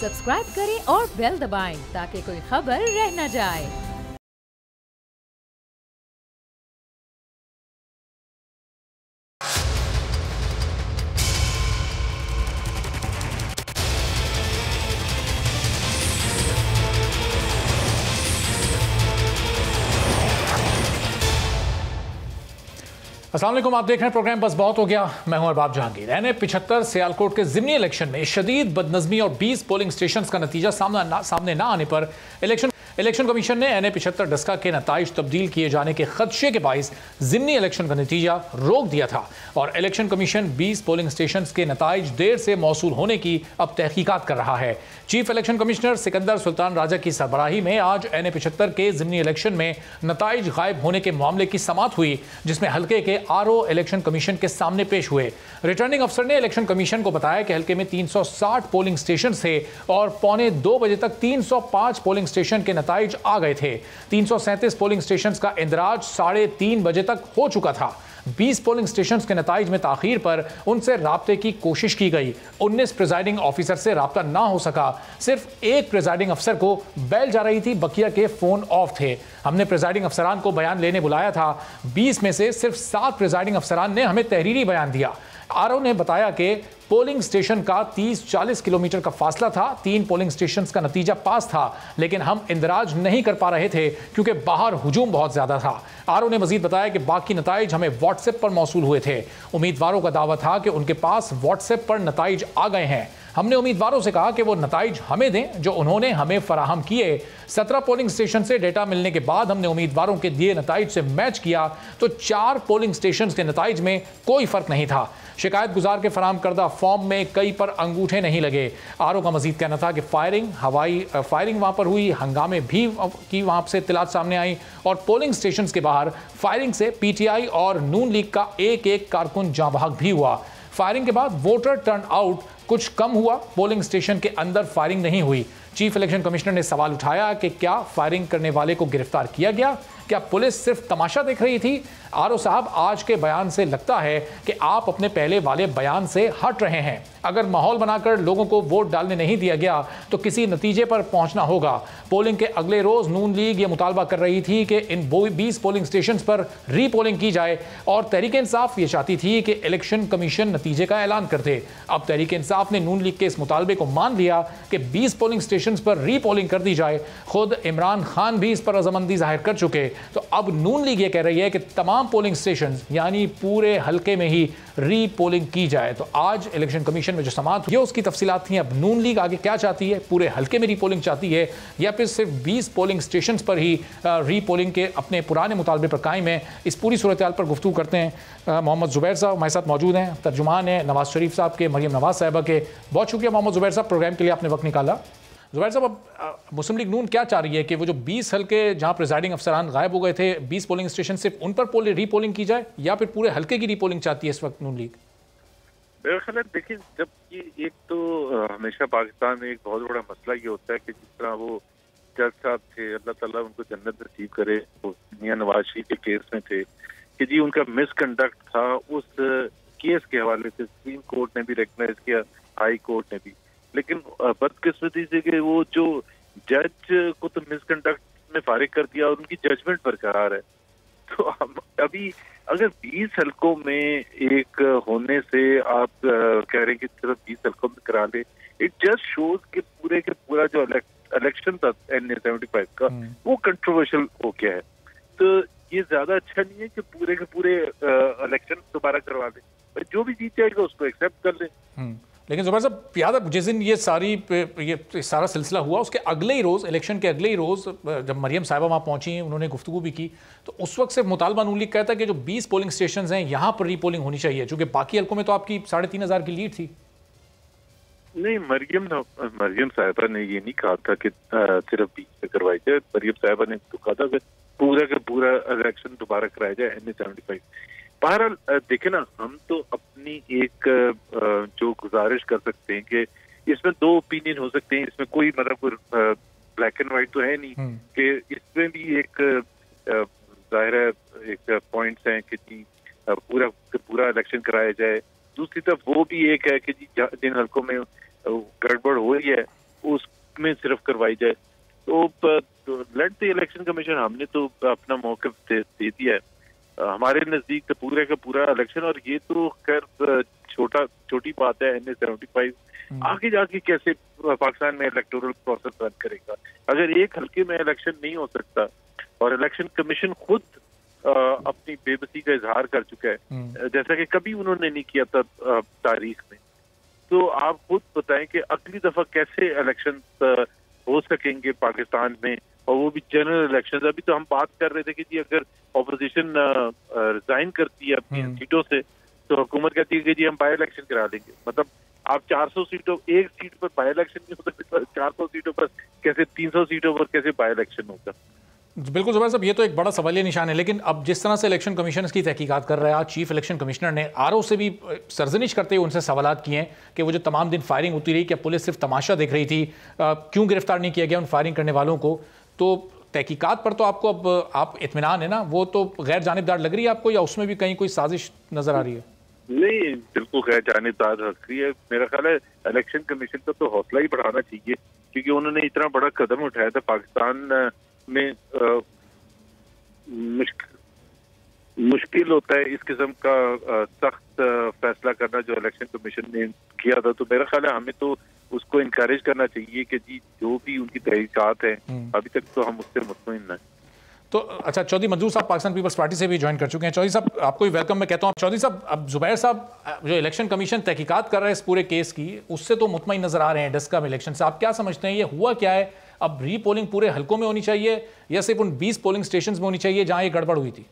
Subscribe करें और bell दबाएं ताकि कोई खबर रह न जाए। अस्सलाम वालेकुम, आप देख रहे हैं प्रोग्राम बस बहुत हो गया। मैं हूं अरबाब जहांगीर। NA-75 सियालकोट के ज़िमनी इलेक्शन में शदीद बदनज़मी और 20 पोलिंग स्टेशन का नतीजा सामने ना आने पर इलेक्शन कमीशन ने NA-75 डस्का के नताइज तब्दील किए जाने के खदशे के बाइस ज़िमनी इलेक्शन का नतीजा रोक दिया था और इलेक्शन कमीशन 20 पोलिंग स्टेशन के नताइज देर से मौसूल होने की अब तहकीकात कर रहा है। Chief election commissioner Sikandar Sultan Raja की सरबराही में आज NA-75 के ज़िमनी इलेक्शन में नताइज गायब होने के मामले की समाअत हुई, जिसमें हल्के के RO इलेक्शन कमीशन के सामने पेश हुए। रिटर्निंग अफसर ने इलेक्शन कमीशन को बताया कि हल्के में 360 पोलिंग स्टेशन थे और 1:45 बजे तक 305 पोलिंग स्टेशन के नताइज आ गए थे। 337 पोलिंग स्टेशन का इंदराज 3:30 बजे तक हो चुका था। 20 पोलिंग स्टेशन के नताइज में ताखीर पर उनसे राब्ते की कोशिश की गई। 19 प्रिजाइडिंग ऑफिसर से राब्ता ना हो सका। सिर्फ एक प्रिजाइडिंग अफसर को बेल जा रही थी, बकिया के फोन ऑफ थे। हमने प्रिजाइडिंग अफसरान को बयान लेने बुलाया था। 20 में से सिर्फ 7 प्रिजाइडिंग अफसरान ने हमें तहरीरी बयान दिया। RO ने बताया कि पोलिंग स्टेशन का 30-40 किलोमीटर का फासला था। 3 पोलिंग स्टेशन का नतीजा पास था, लेकिन हम इंदराज नहीं कर पा रहे थे क्योंकि बाहर हुजूम बहुत ज्यादा था। RO ने मजीद बताया कि बाकी नताइज हमें व्हाट्सएप पर मौसूल हुए थे। उम्मीदवारों का दावा था कि उनके पास व्हाट्सएप पर नताइज आ गए हैं। हमने उम्मीदवारों से कहा कि वो नताइज हमें दें जो उन्होंने हमें फराहम किए। 17 पोलिंग स्टेशन से डेटा मिलने के बाद हमने उम्मीदवारों के दिए नताइज से मैच किया तो 4 पोलिंग स्टेशन के नताइज में कोई फर्क नहीं था। शिकायत गुजार के फराहम करदा फॉर्म में कई पर अंगूठे नहीं लगे। RO का मजीद कहना था कि फायरिंग वहां पर हुई, हंगामे भी की वहां से इत्तलात सामने आई और पोलिंग स्टेशन के बाहर फायरिंग से PTI और नून लीग का एक कारकुन जाँ बहक भी हुआ। फायरिंग के बाद वोटर टर्न आउट कुछ कम हुआ। पोलिंग स्टेशन के अंदर फायरिंग नहीं हुई। चीफ इलेक्शन कमिश्नर ने सवाल उठाया कि क्या फायरिंग करने वाले को गिरफ्तार किया गया? क्या पुलिस सिर्फ तमाशा देख रही थी? RO साहब, आज के बयान से लगता है कि आप अपने पहले वाले बयान से हट रहे हैं। अगर माहौल बनाकर लोगों को वोट डालने नहीं दिया गया तो किसी नतीजे पर पहुंचना होगा। पोलिंग के अगले रोज नून लीग ये मुतालबा कर रही थी कि इन 20 पोलिंग स्टेशन पर रीपोलिंग की जाए और तहरीक इंसाफ ये चाहती थी कि इलेक्शन कमीशन नतीजे का ऐलान कर दे। अब तहरीक इंसाफ ने नून लीग के इस मुतालबे को मान लिया कि 20 पोलिंग स्टेशन पर रीपोलिंग कर दी जाए। खुद इमरान खान भी इस पर रजामंदी जाहिर कर चुके। तो अब नून लीग ये कह रही है कि तमाम पोलिंग स्टेशन यानी पूरे हल्के में ही रीपोलिंग की जाए। तो आज इलेक्शन कमीशन में जो समाअत हुई उसकी तफसीलात थी। अब नून लीग आगे क्या चाहती है? पूरे हल्के में रीपोलिंग चाहती है या फिर सिर्फ 20 पोलिंग स्टेशन पर ही रीपोलिंग के अपने पुराने मुतालबे पर कायम है? इस पूरी सूरत हाल पर गुफ्तगू करते हैं। मोहम्मद जुबैर साहब हमारे साथ मौजूद हैं, तर्जुमान हैं नवाज शरीफ साहब के, मरियम नवाज साहिबा के। बहुत शुक्रिया मोहम्मद जुबैर साहब, प्रोग्राम के लिए आपने वक्त निकाला। जुबैर साहब, अब मुस्लिम लीग नून क्या चाह रही है कि वो जो 20 हल्के जहां प्रिजाइडिंग अफसरान गायब हो गए थे, 20 पोलिंग स्टेशन सिर्फ उन पर रीपोलिंग की जाए या फिर पूरे हल्के की रीपोलिंग चाहती है इस वक्त नून लीग? मेरा ख्याल है, देखिए, जब ये एक तो हमेशा पाकिस्तान में एक बहुत बड़ा मसला ये होता है कि जिस तरह वो जज साहब थे, अल्लाह ताला उनको जन्नत नसीब करे, वो मियां नवाज शरीफ के केस में थे कि जी उनका मिसकंडक्ट था। उस केस के हवाले से सुप्रीम कोर्ट ने भी रिकग्नाइज किया, हाई कोर्ट ने भी। लेकिन बदकिस्मती से कि वो जो जज को तो मिसकंडक्ट में फारिग कर दिया और उनकी जजमेंट बरकरार है। तो अभी अगर 20 हल्कों में एक होने से आप कह रहे हैं कि सिर्फ 20 हल्कों में करा ले, इट जस्ट शोज कि पूरा जो इलेक्शन था NA-75 का वो कंट्रोवर्शियल हो गया है। तो ये ज्यादा अच्छा नहीं है कि पूरे के पूरे इलेक्शन दोबारा करवा दे। जो भी जीत जाएगा उसको एक्सेप्ट कर ले। लेकिन जुबैर साहब, याद है जिस दिन ये सारा सिलसिला हुआ उसके अगले ही रोज़, इलेक्शन के अगले ही रोज़ जब मरियम साहिबा वहाँ पहुँची, उन्होंने गुफ्तगू भी की, तो उस वक्त से मुतालबा नून लीग कहता है कि जो 20 पोलिंग स्टेशन हैं यहाँ पर रीपोलिंग होनी चाहिए, चूँकि बाकी हल्कों में तो आपकी 3,500 की लीड थी। नहीं, मरियम साहिबा ने ये नहीं कहा था कि सिर्फ 20 में करवाई जाए। मरियम साहिबा ने तो कहा था कि पूरा का पूरा इलेक्शन दोबारा कराया जाए NA-75। बहरहाल देखे ना, हम तो अपनी एक जो गुजारिश कर सकते हैं कि इसमें 2 ओपिनियन हो सकते हैं। इसमें कोई मतलब ब्लैक एंड व्हाइट तो है नहीं कि इसमें भी एक जाहिर है एक पॉइंट्स हैं कि जी पूरा इलेक्शन कराया जाए। दूसरी तरफ वो भी एक है कि जी जिन हल्कों में गड़बड़ हो रही है उसमें सिर्फ करवाई जाए। तो लेट द इलेक्शन कमीशन, हमने तो अपना मौक़िफ़ दे दिया है। हमारे नजदीक तो पूरे का पूरा इलेक्शन, और ये तो खैर छोटी बात है NA-75 आगे जाके कैसे पाकिस्तान में इलेक्टोरल प्रोसेस रन करेगा। अगर एक हल्के में इलेक्शन नहीं हो सकता और इलेक्शन कमीशन खुद अपनी बेबसी का इजहार कर चुका है, जैसा कि कभी उन्होंने नहीं किया था तारीख में, तो आप खुद बताएं कि अगली दफा कैसे इलेक्शन हो सकेंगे पाकिस्तान में, और वो भी जनरल इलेक्शन। अभी तो हम बात कर रहे थे कि जी अगर ऑपोजिशन रिजाइन करती है अपनी सीटों से तो हुकूमत कहती है कि जी हम बाई इलेक्शन करा लेंगे। मतलब आप 400 सीटों, एक सीट पर बाई इलेक्शन नहीं हो सकता, 400 सीटों पर कैसे, 300 सीटों पर कैसे बाई इलेक्शन होगा। बिल्कुल ज़ुबैर साहब, ये तो एक बड़ा सवालिया निशान है। लेकिन अब जिस तरह से इलेक्शन कमीशन इसकी तहकीकात कर रहा है, आज चीफ इलेक्शन कमिश्नर ने RO से भी सरजनिश करते हुए उनसे सवालात किए हैं कि वो जो तमाम दिन फायरिंग होती रही, क्या पुलिस सिर्फ तमाशा देख रही थी, क्यों गिरफ्तार नहीं किया गया उन फायरिंग करने वालों को। तो तहकीकात पर तो आपको अब आप इत्मीनान है ना, वो तो गैर जानिबदार लग रही है आपको, या उसमें भी कहीं कोई साजिश नजर आ रही है? नहीं, बिल्कुल गैर जानिबदार लग रही है। मेरा ख्याल है इलेक्शन कमीशन का तो हौसला ही बढ़ाना चाहिए, क्योंकि उन्होंने इतना बड़ा कदम उठाया था पाकिस्तान में। मुश्किल होता है इस किस्म का सख्त फैसला करना जो इलेक्शन कमीशन ने किया था। तो मेरा ख्याल है हमें तो उसको इनकरेज करना चाहिए कि जी जो भी उनकी तहकीकात है, अभी तक तो हम उससे मुतमईन हैं। तो अच्छा, चौधरी मंजूर साहब पाकिस्तान पीपल्स पार्टी से भी ज्वाइन कर चुके हैं। चौधरी साहब, आपको भी वेलकम मैं कहता हूँ। चौधरी साहब, अब जुबैर साहब जो इलेक्शन कमीशन तहकीकात कर रहे हैं इस पूरे केस की, उससे तो मुतमईन नजर आ रहे हैं डस्का इलेक्शन से। आप क्या समझते हैं, ये हुआ क्या है? अब रीपोलिंग पूरे हलकों में होनी चाहिए या सिर्फ उन 20 पोलिंग स्टेशन में होनी चाहिए जहां ये गड़बड़ हुई थी?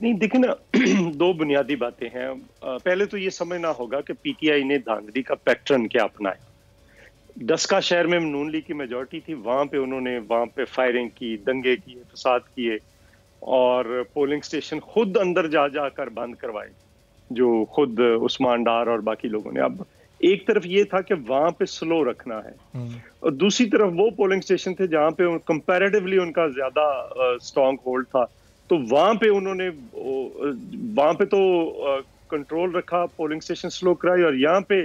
नहीं, देखिए ना, दो बुनियादी बातें हैं। पहले तो ये समझना होगा कि PTI ने धांधली का पैटर्न क्या अपनाया। डस्का शहर में नून लीग की मेजॉरिटी थी, वहां पे फायरिंग की, दंगे किए, फसाद किए, और पोलिंग स्टेशन खुद अंदर जाकर बंद करवाए, जो खुद उस्मान डार और बाकी लोगों ने। अब एक तरफ ये था कि वहां पे स्लो रखना है, और दूसरी तरफ वो पोलिंग स्टेशन थे जहां पे कंपैरेटिवली उनका ज्यादा स्ट्रॉन्ग होल्ड था, तो वहां पे तो कंट्रोल रखा, पोलिंग स्टेशन स्लो कराई, और यहाँ पे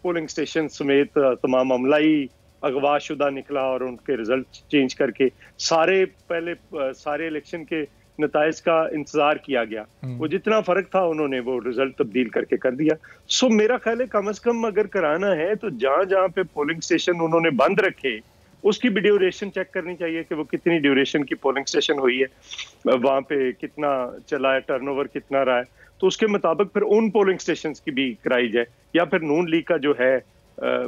पोलिंग स्टेशन समेत तमाम अमलाई अगवाशुदा निकला और उनके रिजल्ट चेंज करके सारे इलेक्शन के नताइज का इंतजार किया गया। वो जितना फर्क था उन्होंने वो रिजल्ट तब्दील करके कर दिया। सो मेरा ख्याल है कम से कम अगर कराना है तो जहां जहां पे पोलिंग स्टेशन उन्होंने बंद रखे उसकी भी ड्यूरेशन चेक करनी चाहिए कि वो कितनी ड्यूरेशन की पोलिंग स्टेशन हुई है, वहां पे कितना चला है, टर्नओवर कितना रहा है, तो उसके मुताबिक फिर उन पोलिंग स्टेशन की भी कराई जाए। या फिर नून लीग का जो है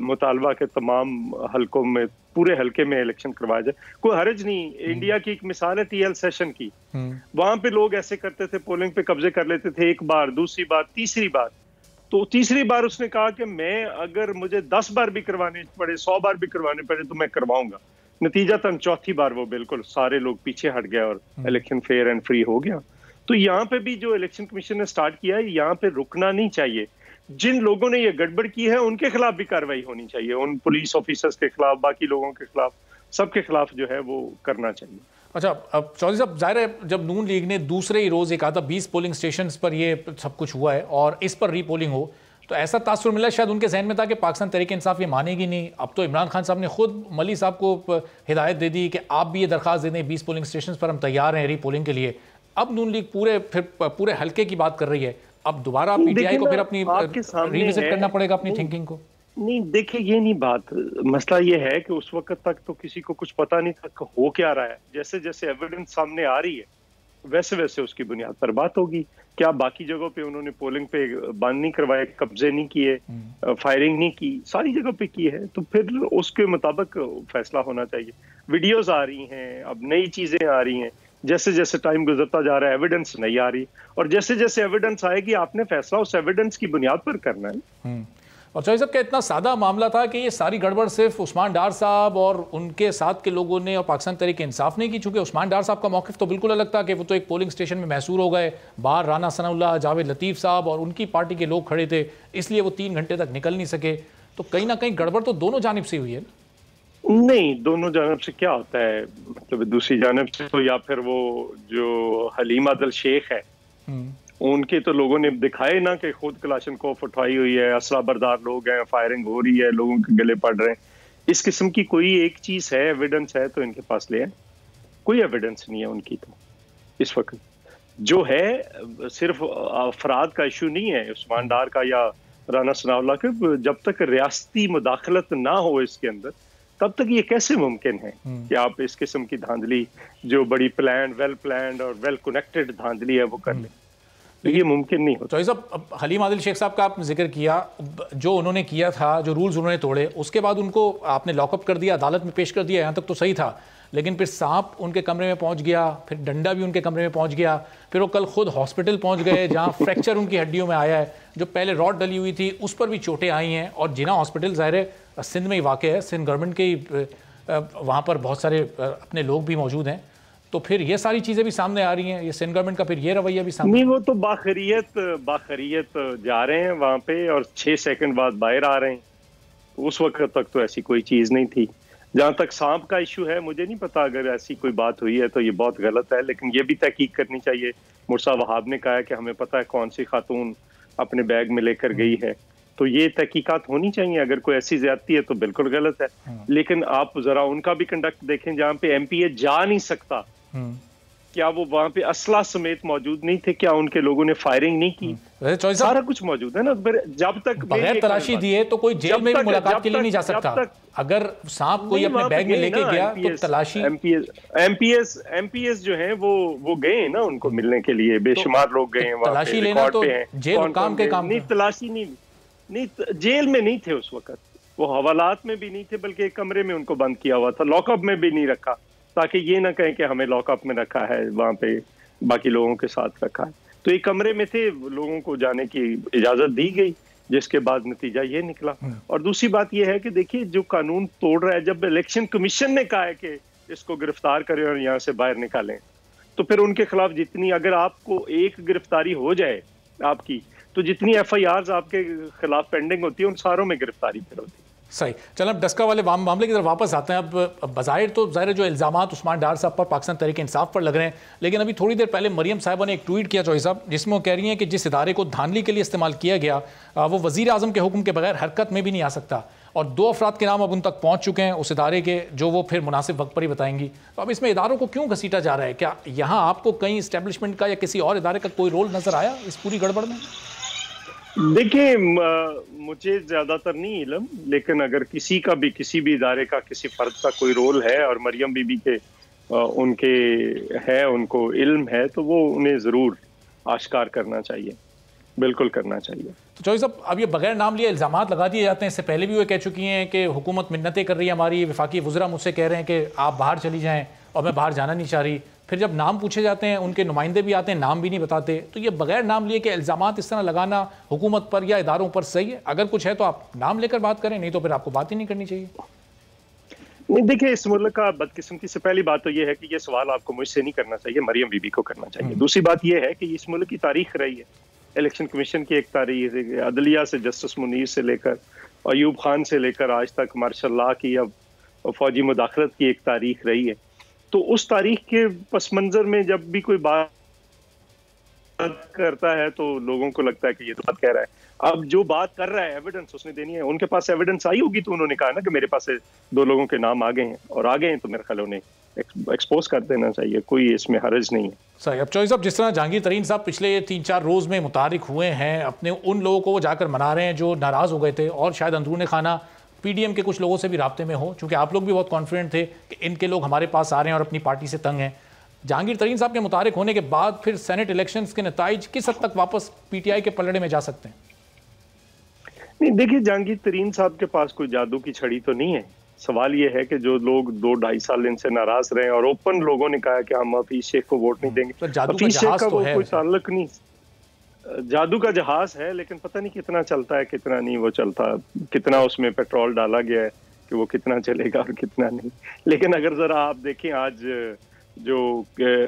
मुतालबा के तमाम हलकों में, पूरे हलके में इलेक्शन करवाया जाए, कोई हर्ज नहीं। इंडिया की एक मिसाल है TL सेशन की, वहां पे लोग ऐसे करते थे, पोलिंग पे कब्जे कर लेते थे, एक बार, दूसरी बार, तीसरी बार। तो तीसरी बार उसने कहा कि मैं अगर मुझे 10 बार भी करवाने पड़े, 100 बार भी करवाने पड़े तो मैं करवाऊंगा। नतीजा तन चौथी बार वो बिल्कुल सारे लोग पीछे हट गए और इलेक्शन फेयर एंड फ्री हो गया। तो यहाँ पे भी जो इलेक्शन कमीशन ने स्टार्ट किया है, यहाँ पे रुकना नहीं चाहिए। जिन लोगों ने ये गड़बड़ की है उनके खिलाफ भी कार्रवाई होनी चाहिए, उन पुलिस ऑफिसर्स के खिलाफ, बाकी लोगों के खिलाफ, सबके खिलाफ जो है वो करना चाहिए। अच्छा, अब चौधरी साहब, जाहिर है जब नून लीग ने दूसरे ही रोज एक आधा 20 पोलिंग स्टेशन पर ये सब कुछ हुआ है और इस पर रीपोलिंग हो, तो ऐसा तासुर मिला शायद उनके जहन में था कि पाकिस्तान तहरीक इंसाफ ये मानेगी नहीं। अब तो इमरान खान साहब ने खुद मली साहब को हिदायत दे दी कि आप भी ये दरख्वास्त दे दें, 20 पोलिंग स्टेशन पर हम तैयार हैं रीपोलिंग के लिए। अब नून लीग पूरे हल्के की बात कर रही है। अब दोबारा PTI को फिर अपनी रिविजिट करना पड़ेगा अपनी थिंकिंग को। नहीं, देखिए, ये नहीं बात, मसला ये है कि उस वक्त तक तो किसी को कुछ पता नहीं था कि हो क्या रहा है। जैसे जैसे एविडेंस सामने आ रही है वैसे वैसे उसकी बुनियाद पर बात होगी। क्या बाकी जगहों पे उन्होंने पोलिंग पे बंद नहीं करवाए, कब्जे नहीं किए, फायरिंग नहीं की, सारी जगह पे की है, तो फिर उसके मुताबिक फैसला होना चाहिए। वीडियोस आ रही हैं, अब नई चीजें आ रही हैं, जैसे जैसे टाइम गुजरता जा रहा है एविडेंस नहीं आ रही, और जैसे जैसे एविडेंस आएगी आपने फैसला उस एविडेंस की बुनियाद पर करना है। और चौधरी साहब का इतना सादा मामला था कि ये सारी गड़बड़ सिर्फ उस्मान डार साहब और उनके साथ के लोगों ने और पाकिस्तान तहरीक इंसाफ ने की। चूंकि उस्मान डार साहब का मौक़िफ़ तो बिल्कुल अलग था कि वो तो एक पोलिंग स्टेशन में महसूर हो गए, बाहर राना सनाउल्लाह, जावेद लतीफ़ साहब और उनकी पार्टी के लोग खड़े थे, इसलिए वो 3 घंटे तक निकल नहीं सके। तो कहीं ना कहीं गड़बड़ तो दोनों जानिब से हुई है। नहीं, दोनों जानब से क्या होता है, मतलब दूसरी जानब से तो या फिर वो जो हलीम आदल शेख है उनके तो लोगों ने दिखाए ना कि खुद कलाशनकोफ उठाई हुई है, असला बरदार लोग हैं, फायरिंग हो रही है, लोगों के गले पड़ रहे हैं। इस किस्म की कोई एक चीज है, एविडेंस है तो इनके पास ले आए। कोई एविडेंस नहीं है उनकी तो इस वक्त। जो है सिर्फ अफराद का इशू नहीं है, उस्मान डार का या राना सनाउल्लाह का। जब तक रियासती मुदाखलत ना हो इसके अंदर, तब तक ये कैसे मुमकिन है कि आप इस किस्म की धांधली, जो बड़ी प्लान, वेल प्लान्ड और वेल कनेक्टेड धांधली है, वो कर लें? तो ये मुमकिन नहीं होता। तो साहब, हलीम आदिल शेख साहब का आपने जिक्र किया, जो उन्होंने किया था, जो रूल्स उन्होंने तोड़े, उसके बाद उनको आपने लॉकअप कर दिया, अदालत में पेश कर दिया, यहाँ तक तो सही था। लेकिन फिर सांप उनके कमरे में पहुंच गया, फिर डंडा भी उनके कमरे में पहुंच गया, फिर वो कल खुद हॉस्पिटल पहुंच गए जहां फ्रैक्चर उनकी हड्डियों में आया है, जो पहले रॉड डली हुई थी उस पर भी चोटें आई हैं। और जिना हॉस्पिटल ज़ाहिर है सिंध में ही वाक़ है, सिंध गवर्नमेंट के वहाँ पर बहुत सारे अपने लोग भी मौजूद हैं। तो फिर ये सारी चीज़ें भी सामने आ रही हैं, ये सिंध गवर्नमेंट का फिर ये रवैया भी सामने। नहीं, वो तो बाखरियत जा रहे हैं वहाँ पे और 6 सेकंड बाद बाहर आ रहे हैं। तो उस वक्त तक तो ऐसी कोई चीज़ नहीं थी। जहाँ तक सांप का इशू है, मुझे नहीं पता, अगर ऐसी कोई बात हुई है तो ये बहुत गलत है, लेकिन ये भी तहकीक करनी चाहिए। मुर्सा वहाब ने कहा है कि हमें पता है कौन सी खातून अपने बैग में लेकर गई है, तो ये तहकीकात होनी चाहिए। अगर कोई ऐसी ज्यादती है तो बिल्कुल गलत है, लेकिन आप जरा उनका भी कंडक्ट देखें जहाँ पे MPA जा नहीं सकता। क्या वो वहां पे असला समेत मौजूद नहीं थे? क्या उनके लोगों ने फायरिंग नहीं की? सारा कुछ मौजूद है ना। जब तक बगैर तलाशी दिए तो कोई जेल में भी मुलाकात के लिए नहीं जा सकता। अगर सांप कोई अपने बैग में लेके गया तो तलाशी। MPS जो हैं वो गए ना उनको मिलने के लिए, बेशुमार लोग गए हैं। तलाशी लेना तो जेल काम के काम। नहीं, तलाशी नहीं, जेल में नहीं थे उस वक्त, वो हवालात में भी नहीं थे, बल्कि एक कमरे में उनको बंद किया हुआ था, लॉकअप में भी नहीं रखा, ताकि ये ना कहें कि हमें लॉकअप में रखा है, वहां पे बाकी लोगों के साथ रखा है। तो एक कमरे में थे, लोगों को जाने की इजाजत दी गई, जिसके बाद नतीजा ये निकला। और दूसरी बात ये है कि देखिए, जो कानून तोड़ रहा है, जब इलेक्शन कमीशन ने कहा है कि इसको गिरफ्तार करें और यहाँ से बाहर निकालें, तो फिर उनके खिलाफ जितनी, अगर आपको एक गिरफ्तारी हो जाए आपकी, तो जितनी FIRs आपके खिलाफ पेंडिंग होती है, उन सारों में गिरफ्तारी फिर होती है। सही। चल, अब डस्का वाले मामले की तरफ वापस आते हैं। अब बज़ाहिर तो ज़ाहिर जो इल्ज़ामात उस्मान डार साहब पर, पाकिस्तान तहरीक इंसाफ पर लग रहे हैं, लेकिन अभी थोड़ी देर पहले मरियम साहिबा ने एक ट्वीट किया चौधरी साहब, जिसमें वो कह रही हैं कि जिस इदारे को धांधली के लिए इस्तेमाल किया गया, वो वज़ीर आज़म के हुक्म के बगैर हरकत में भी नहीं आ सकता। और 2 अफराद के नाम अब उन तक पहुँच चुके हैं उस इदारे के, जो वो फिर मुनासिब वक्त पर ही बताएंगी। तो अब इसमें इदारों को क्यों घसीटा जा रहा है? क्या यहाँ आपको कहीं इस्टेब्लिशमेंट का या किसी और इदारे का कोई रोल नज़र आया इस पूरी गड़बड़ में? देखिए, मुझे ज्यादातर नहीं इल्म, लेकिन अगर किसी भी इदारे का, किसी फर्द का कोई रोल है और मरियम बीबी के उनको इल्म है, तो वो उन्हें जरूर आश्कार करना चाहिए, बिल्कुल करना चाहिए। तो चौधरी साहब, अब ये बगैर नाम लिए इल्जामात लगा दिए जाते हैं। इससे पहले भी वो कह चुकी हैं कि हुकूमत मिन्नतें कर रही है हमारी, वफाकी वज़रा मुझसे कह रहे हैं कि आप बाहर चली जाएं और मैं बाहर जाना नहीं चाह रही। फिर जब नाम पूछे जाते हैं, उनके नुमाइंदे भी आते हैं, नाम भी नहीं बताते। तो ये बगैर नाम लिए कि इल्ज़ामात इस तरह लगाना हुकूमत पर या इदारों पर सही है? अगर कुछ है तो आप नाम लेकर बात करें, नहीं तो फिर आपको बात ही नहीं करनी चाहिए। नहीं, देखिए, इस मुल्क का बदकिस्मती से पहली बात तो ये है कि ये सवाल आपको मुझसे नहीं करना चाहिए, मरियम बीबी को करना चाहिए। दूसरी बात ये है कि इस मुल्क की तारीख रही है, इलेक्शन कमीशन की एक तारीख, अदलिया से जस्टिस मुनीर से लेकर, अयूब खान से लेकर आज तक मार्शल लॉ की, अब फौजी मुदाखलत की एक तारीख रही है। तो उस तारीख के पस मंजर में जब भी कोई बात करता है तो लोगों को लगता है कि ये तो बात कह रहा है। अब जो बात कर रहा है, एविडेंस उसने देनी है। उनके पास एविडेंस आई होगी तो उन्होंने कहा ना कि मेरे पास 2 लोगों के नाम आ गए हैं, और आ गए हैं तो मेरे ख्याल उन्हें एक्सपोज कर देना चाहिए, कोई इसमें हर्ज नहीं है। सही। अब चौधरी साहब, जिस तरह जहांगीर तरीन साहब पिछले 3-4 रोज़ में मुतारिक हुए हैं, अपने उन लोगों को वो जाकर मना रहे हैं जो नाराज़ हो गए थे, और शायद अंदरूनी खाना PDM के कुछ लोगों से भी राब्ते में हो, चूँकि आप लोग भी बहुत कॉन्फिडेंट थे कि इनके लोग हमारे पास आ रहे हैं और अपनी पार्टी से तंग हैं। जहांगीर तरीन साहब के मुतारिक होने के बाद फिर सेनेट इलेक्शंस के नताइज किस हद तक वापस PTI के पलड़े में जा सकते हैं? नहीं, देखिए, जहांगीर तरीन साहब के पास कोई जादू की छड़ी तो नहीं है। सवाल ये है कि जो लोग 2-2.5 साल इनसे नाराज रहे और ओपन लोगों ने कहा कि हम हफीज शेख को वोट नहीं देंगे, हफीज शेख का वो कोई ताल्लुक नहीं। जादू का जहाज है, लेकिन पता नहीं कितना चलता है, कितना नहीं वो चलता, कितना उसमें पेट्रोल डाला गया है कि वो कितना चलेगा और कितना नहीं। लेकिन अगर जरा आप देखें, आज जो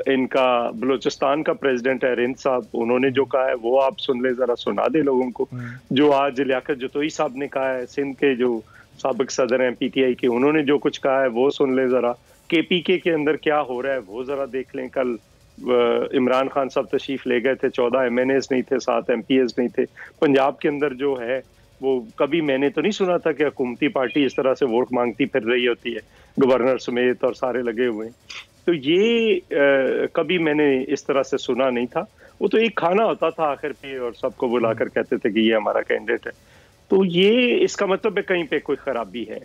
इनका बलूचिस्तान का प्रेसिडेंट है रिंद साहब, उन्होंने जो कहा है वो आप सुन ले, जरा सुना दे लोगों को। जो आज लियाकत जतोई साहब ने कहा है, सिंध के जो साबिक सदर हैं PTI के, उन्होंने जो कुछ कहा है वो सुन ले जरा। KPK के अंदर क्या हो रहा है वो जरा देख लें। कल इमरान खान साहब तशरीफ ले गए थे, 14 MNAs नहीं थे, 7 MPs नहीं थे। पंजाब के अंदर जो है वो कभी मैंने तो नहीं सुना था कि हुकूमती पार्टी इस तरह से वोट मांगती फिर रही होती है, गवर्नर समेत और सारे लगे हुए। तो ये कभी मैंने इस तरह से सुना नहीं था। वो तो एक खाना होता था आखिर पे और सबको बुलाकर कहते थे कि ये हमारा कैंडिडेट है। तो ये इसका मतलब है कहीं पे कोई खराबी है,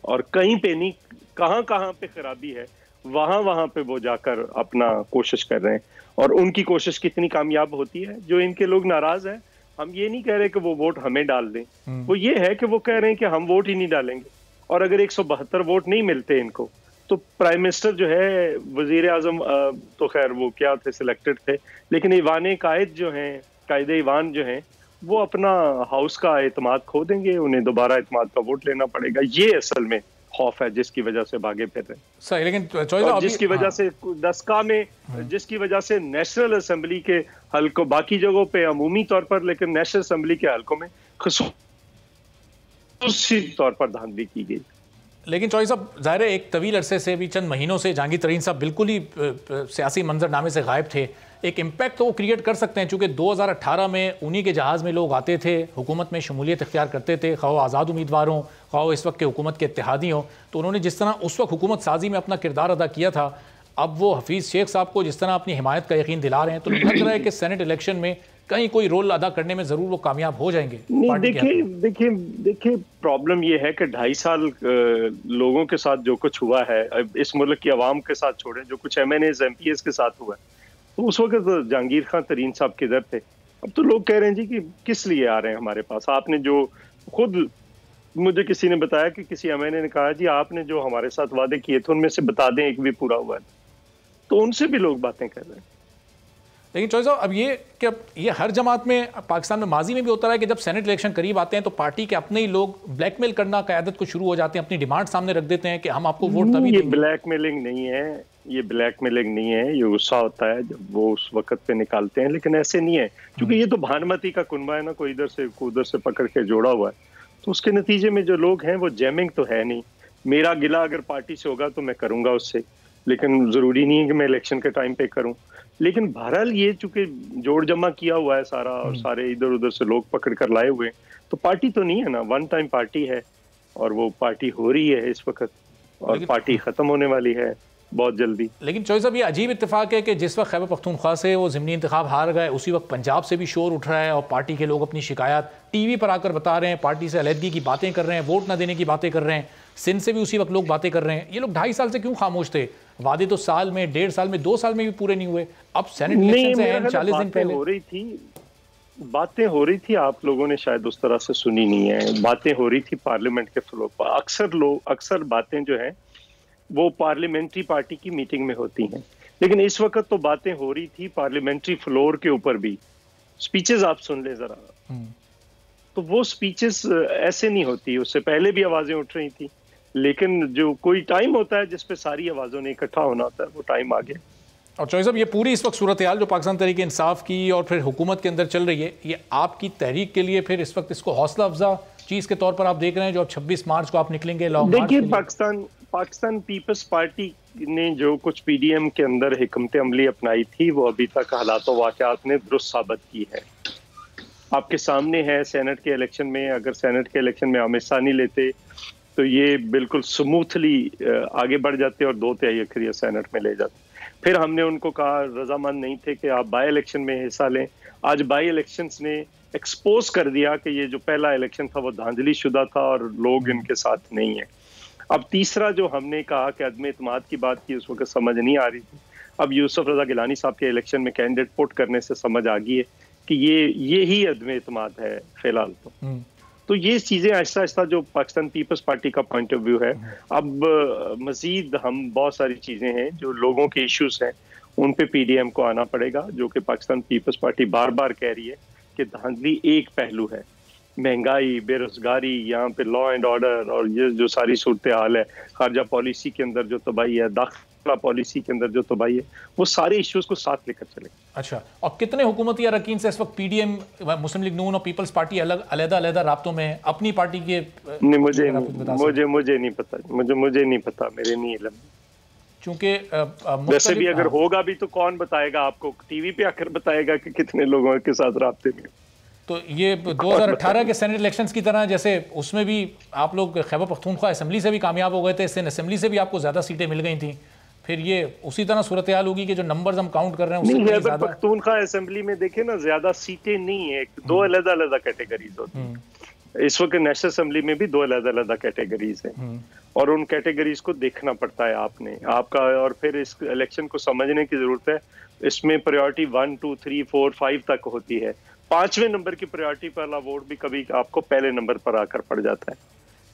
और कहीं पे नहीं, कहाँ कहाँ पे खराबी है वहां पे वो जाकर अपना कोशिश कर रहे हैं। और उनकी कोशिश कितनी कामयाब होती है, जो इनके लोग नाराज हैं, हम ये नहीं कह रहे कि वो वोट हमें डाल दें, वो ये है कि वो कह रहे हैं कि हम वोट ही नहीं डालेंगे। और अगर 172 वोट नहीं मिलते इनको, तो प्राइम मिनिस्टर जो है, वजीर आजम तो खैर वो क्या थे, सिलेक्टेड थे, लेकिन ईवान कायद जो हैं, कायद ईवान जो हैं, वो अपना हाउस का एतमाद खो देंगे, उन्हें दोबारा एतमाद का वोट लेना पड़ेगा। ये असल में खौफ है जिसकी वजह से भागे फिर रहे हैं। सही, लेकिन जिसकी वजह से दसका में, जिसकी वजह से नेशनल असेंबली के हल्कों, बाकी जगहों पे अमूमी तौर पर, लेकिन नेशनल असेंबली के हल्कों में खुसूसी तौर पर धांधली की गई। लेकिन चौधरी साहब, ज़ाहिर है एक तवील अरसे से, भी चंद महीनों से जहांगीर तरीन साहब बिल्कुल ही सियासी मंजरनामे से गायब थे। एक इम्पैक्ट तो वो क्रिएट कर सकते हैं, चूँकि 2018 में उन्हीं के जहाज़ में लोग आते थे, हुकूमत में शमूलियत इख्तियार करते थे, ख़वाह आज़ाद उम्मीदवार हों, ख़वाह इस वक्त के हुकूमत के इत्तेहादी हों। तो उन्होंने जिस तरह उस वक्त हुकूमत साजी में अपना किरदार अदा किया था, अब वो हफीज़ शेख साहब को जिस तरह अपनी हिमायत का यकीन दिला रहे हैं, तो लग रहा है कि सेनेट इलेक्शन में कहीं कोई रोल अदा करने में ज़रूर वो कामयाब हो जाएंगे। देखिए प्रॉब्लम ये है कि 2.5 साल लोगों के साथ जो कुछ हुआ है, इस मुल्क की आवाम के साथ छोड़े, जो कुछ MNAs MPs के साथ हुआ है, तो उस वक्त तो जहांगीर खान तरीन साहब किधर थे। अब तो लोग कह रहे हैं जी कि किस लिए आ रहे हैं हमारे पास। आपने जो खुद, मुझे किसी ने बताया कि किसी MNA ने कहा जी आपने जो हमारे साथ वादे किए थे उनमें से बता दें एक भी पूरा हुआ है, तो उनसे भी लोग बातें कर रहे हैं। लेकिन चौधरी साहब, अब ये हर जमात में, पाकिस्तान में माजी में भी होता रहा है कि जब सेनेट इलेक्शन करीब आते हैं तो पार्टी के अपने ही लोग ब्लैकमेल करना क़यादत को शुरू हो जाते हैं, अपनी डिमांड सामने रख देते हैं कि हम आपको वोट तभी देंगे। ये ब्लैकमेलिंग नहीं है, ये ब्लैकमेलिंग नहीं है, ये गुस्सा होता है जब वो उस वक्त पे निकालते हैं, लेकिन ऐसे नहीं है, क्योंकि ये तो भानुमती का कुनबा है ना, कोई इधर से कोई उधर से पकड़ के जोड़ा हुआ है। तो उसके नतीजे में जो लोग हैं वो जैमिंग तो है नहीं। मेरा गिला अगर पार्टी से होगा तो मैं करूंगा उससे, लेकिन जरूरी नहीं है कि मैं इलेक्शन के टाइम पे करूं। लेकिन बहरहाल ये चूंकि जोड़ जमा किया हुआ है सारा, और सारे इधर उधर से लोग पकड़ कर लाए हुए हैं, तो पार्टी तो नहीं है ना, वन टाइम पार्टी है, और वो पार्टी हो रही है इस वक्त, और पार्टी खत्म होने वाली है बहुत जल्दी। लेकिन चौधरी साहब, ये अजीब इत्तेफाक है कि जिस वक्त खैबर पख्तूनख्वा से वो ज़िमनी इंतखाब हार गए, उसी वक्त पंजाब से भी शोर उठ रहा है और पार्टी के लोग अपनी शिकायत TV पर आकर बता रहे हैं, पार्टी से अलहदगी की बातें कर रहे हैं, वोट न देने की बातें कर रहे हैं। सिंध से भी उसी वक्त लोग बातें कर रहे हैं। ये लोग 2.5 साल से क्यों खामोश थे? वादे तो साल में, 1.5 साल में, 2 साल में भी पूरे नहीं हुए। अब सेनेट इलेक्शन से 40 दिन पहले बातें हो रही थी, आप लोगों ने शायद उस तरह से सुनी नहीं है। बातें हो रही थी पार्लियामेंट के फ्लोर पर। अक्सर बातें जो है वो पार्लियामेंट्री पार्टी की मीटिंग में होती हैं, लेकिन इस वक्त तो बातें हो रही थी पार्लियामेंट्री फ्लोर के ऊपर भी। स्पीचेस आप सुन ले जरा, तो वो स्पीचेस ऐसे नहीं होती, उससे पहले भी आवाजें उठ रही थी, लेकिन जो कोई टाइम होता है जिसपे सारी आवाजों ने इकट्ठा होना होता है, वो टाइम आ गया। और चौधरी साहब, ये पूरी इस वक्त सूरत हाल जो पाकिस्तान तहरीक इंसाफ की और फिर हुकूमत के अंदर चल रही है, ये आपकी तहरीक के लिए फिर इस वक्त इसको हौसला अफजा चीज के तौर पर आप देख रहे हैं, जो अब 26 मार्च को आप निकलेंगे लॉन्ग मार्च? देखिए, पाकिस्तान पीपल्स पार्टी ने जो कुछ PDM के अंदर हिकमत अमली अपनाई थी, वो अभी तक हालात वाक़यात ने दुरुस्त साबित की है। आपके सामने है, सेनेट के इलेक्शन में, अगर सेनेट के इलेक्शन में हम हिस्सा नहीं लेते तो ये बिल्कुल स्मूथली आगे बढ़ जाते और 2/3 अखरियत सेनेट में ले जाते। फिर हमने उनको कहा, रजामंद नहीं थे कि आप बाई इलेक्शन में हिस्सा लें। आज बाई इलेक्शंस ने एक्सपोज कर दिया कि ये जो पहला इलेक्शन था वो धांधली शुदा था और लोग इनके साथ नहीं है। अब तीसरा जो हमने कहा कि अदम एतमाद की बात की, उस वक्त समझ नहीं आ रही थी। अब यूसुफ रजा गिलानी साहब के इलेक्शन में कैंडिडेट पुट करने से समझ आ गई है कि ये ही अदम एतमाद है फिलहाल। तो ये चीजें आहिस्ता आहिस्ता जो पाकिस्तान पीपल्स पार्टी का पॉइंट ऑफ व्यू है, अब मजीद हम बहुत सारी चीजें हैं जो लोगों के इश्यूज हैं, उन पे PDM को आना पड़ेगा, जो कि पाकिस्तान पीपल्स पार्टी बार बार कह रही है कि धांधली एक पहलू है, महंगाई, बेरोजगारी, यहाँ पे लॉ एंड ऑर्डर, और ये जो सारी सूरत हाल है, खारजा पॉलिसी के अंदर जो तबाही है, दाखिला पॉलिसी के अंदर जो तबाही है, वो सारे इश्यूज को साथ लेकर चले। अच्छा, और कितने हुकूमती अरकान से इस वक्त PDM, मुस्लिम लीग नून और पीपल्स पार्टी अलग-अलग राब्तों में अपनी पार्टी के? नहीं, मुझे नहीं पता, मुझे नहीं पता, मेरे नहीं इल्म। चूंकि वैसे भी अगर होगा भी तो कौन बताएगा आपको, टीवी पे आकर बताएगा कि कितने लोगों के साथ राब्ते में। तो ये 2018 के सेनेट इलेक्शंस की तरह, जैसे उसमें भी आप लोग खैबर पख्तूनख्वा असेंबली से भी कामयाब हो गए थे, सिंध असेंबली से भी आपको ज़्यादा सीटें मिल गई थी, फिर ये उसी तरह सूरत हाल होगी कि जो नंबर्स हम काउंट कर रहे हैं उससे खैबर पख्तूनख्वा असेंबली में देखे ना, ज्यादा सीटें नहीं है, दो अलग-अलग कैटेगरीज होती हैं। इस वक्त नेशनल असेंबली में भी दो अलग-अलग कैटेगरीज हैं और उन कैटेगरीज को देखना पड़ता है आपका, और फिर इस इलेक्शन को समझने की जरूरत है। इसमें प्रायोरिटी 1, 2, 3, 4, 5 तक होती है। 5वें नंबर की प्रायोरिटी वाला वोट भी कभी आपको पहले नंबर पर आकर पड़ जाता है।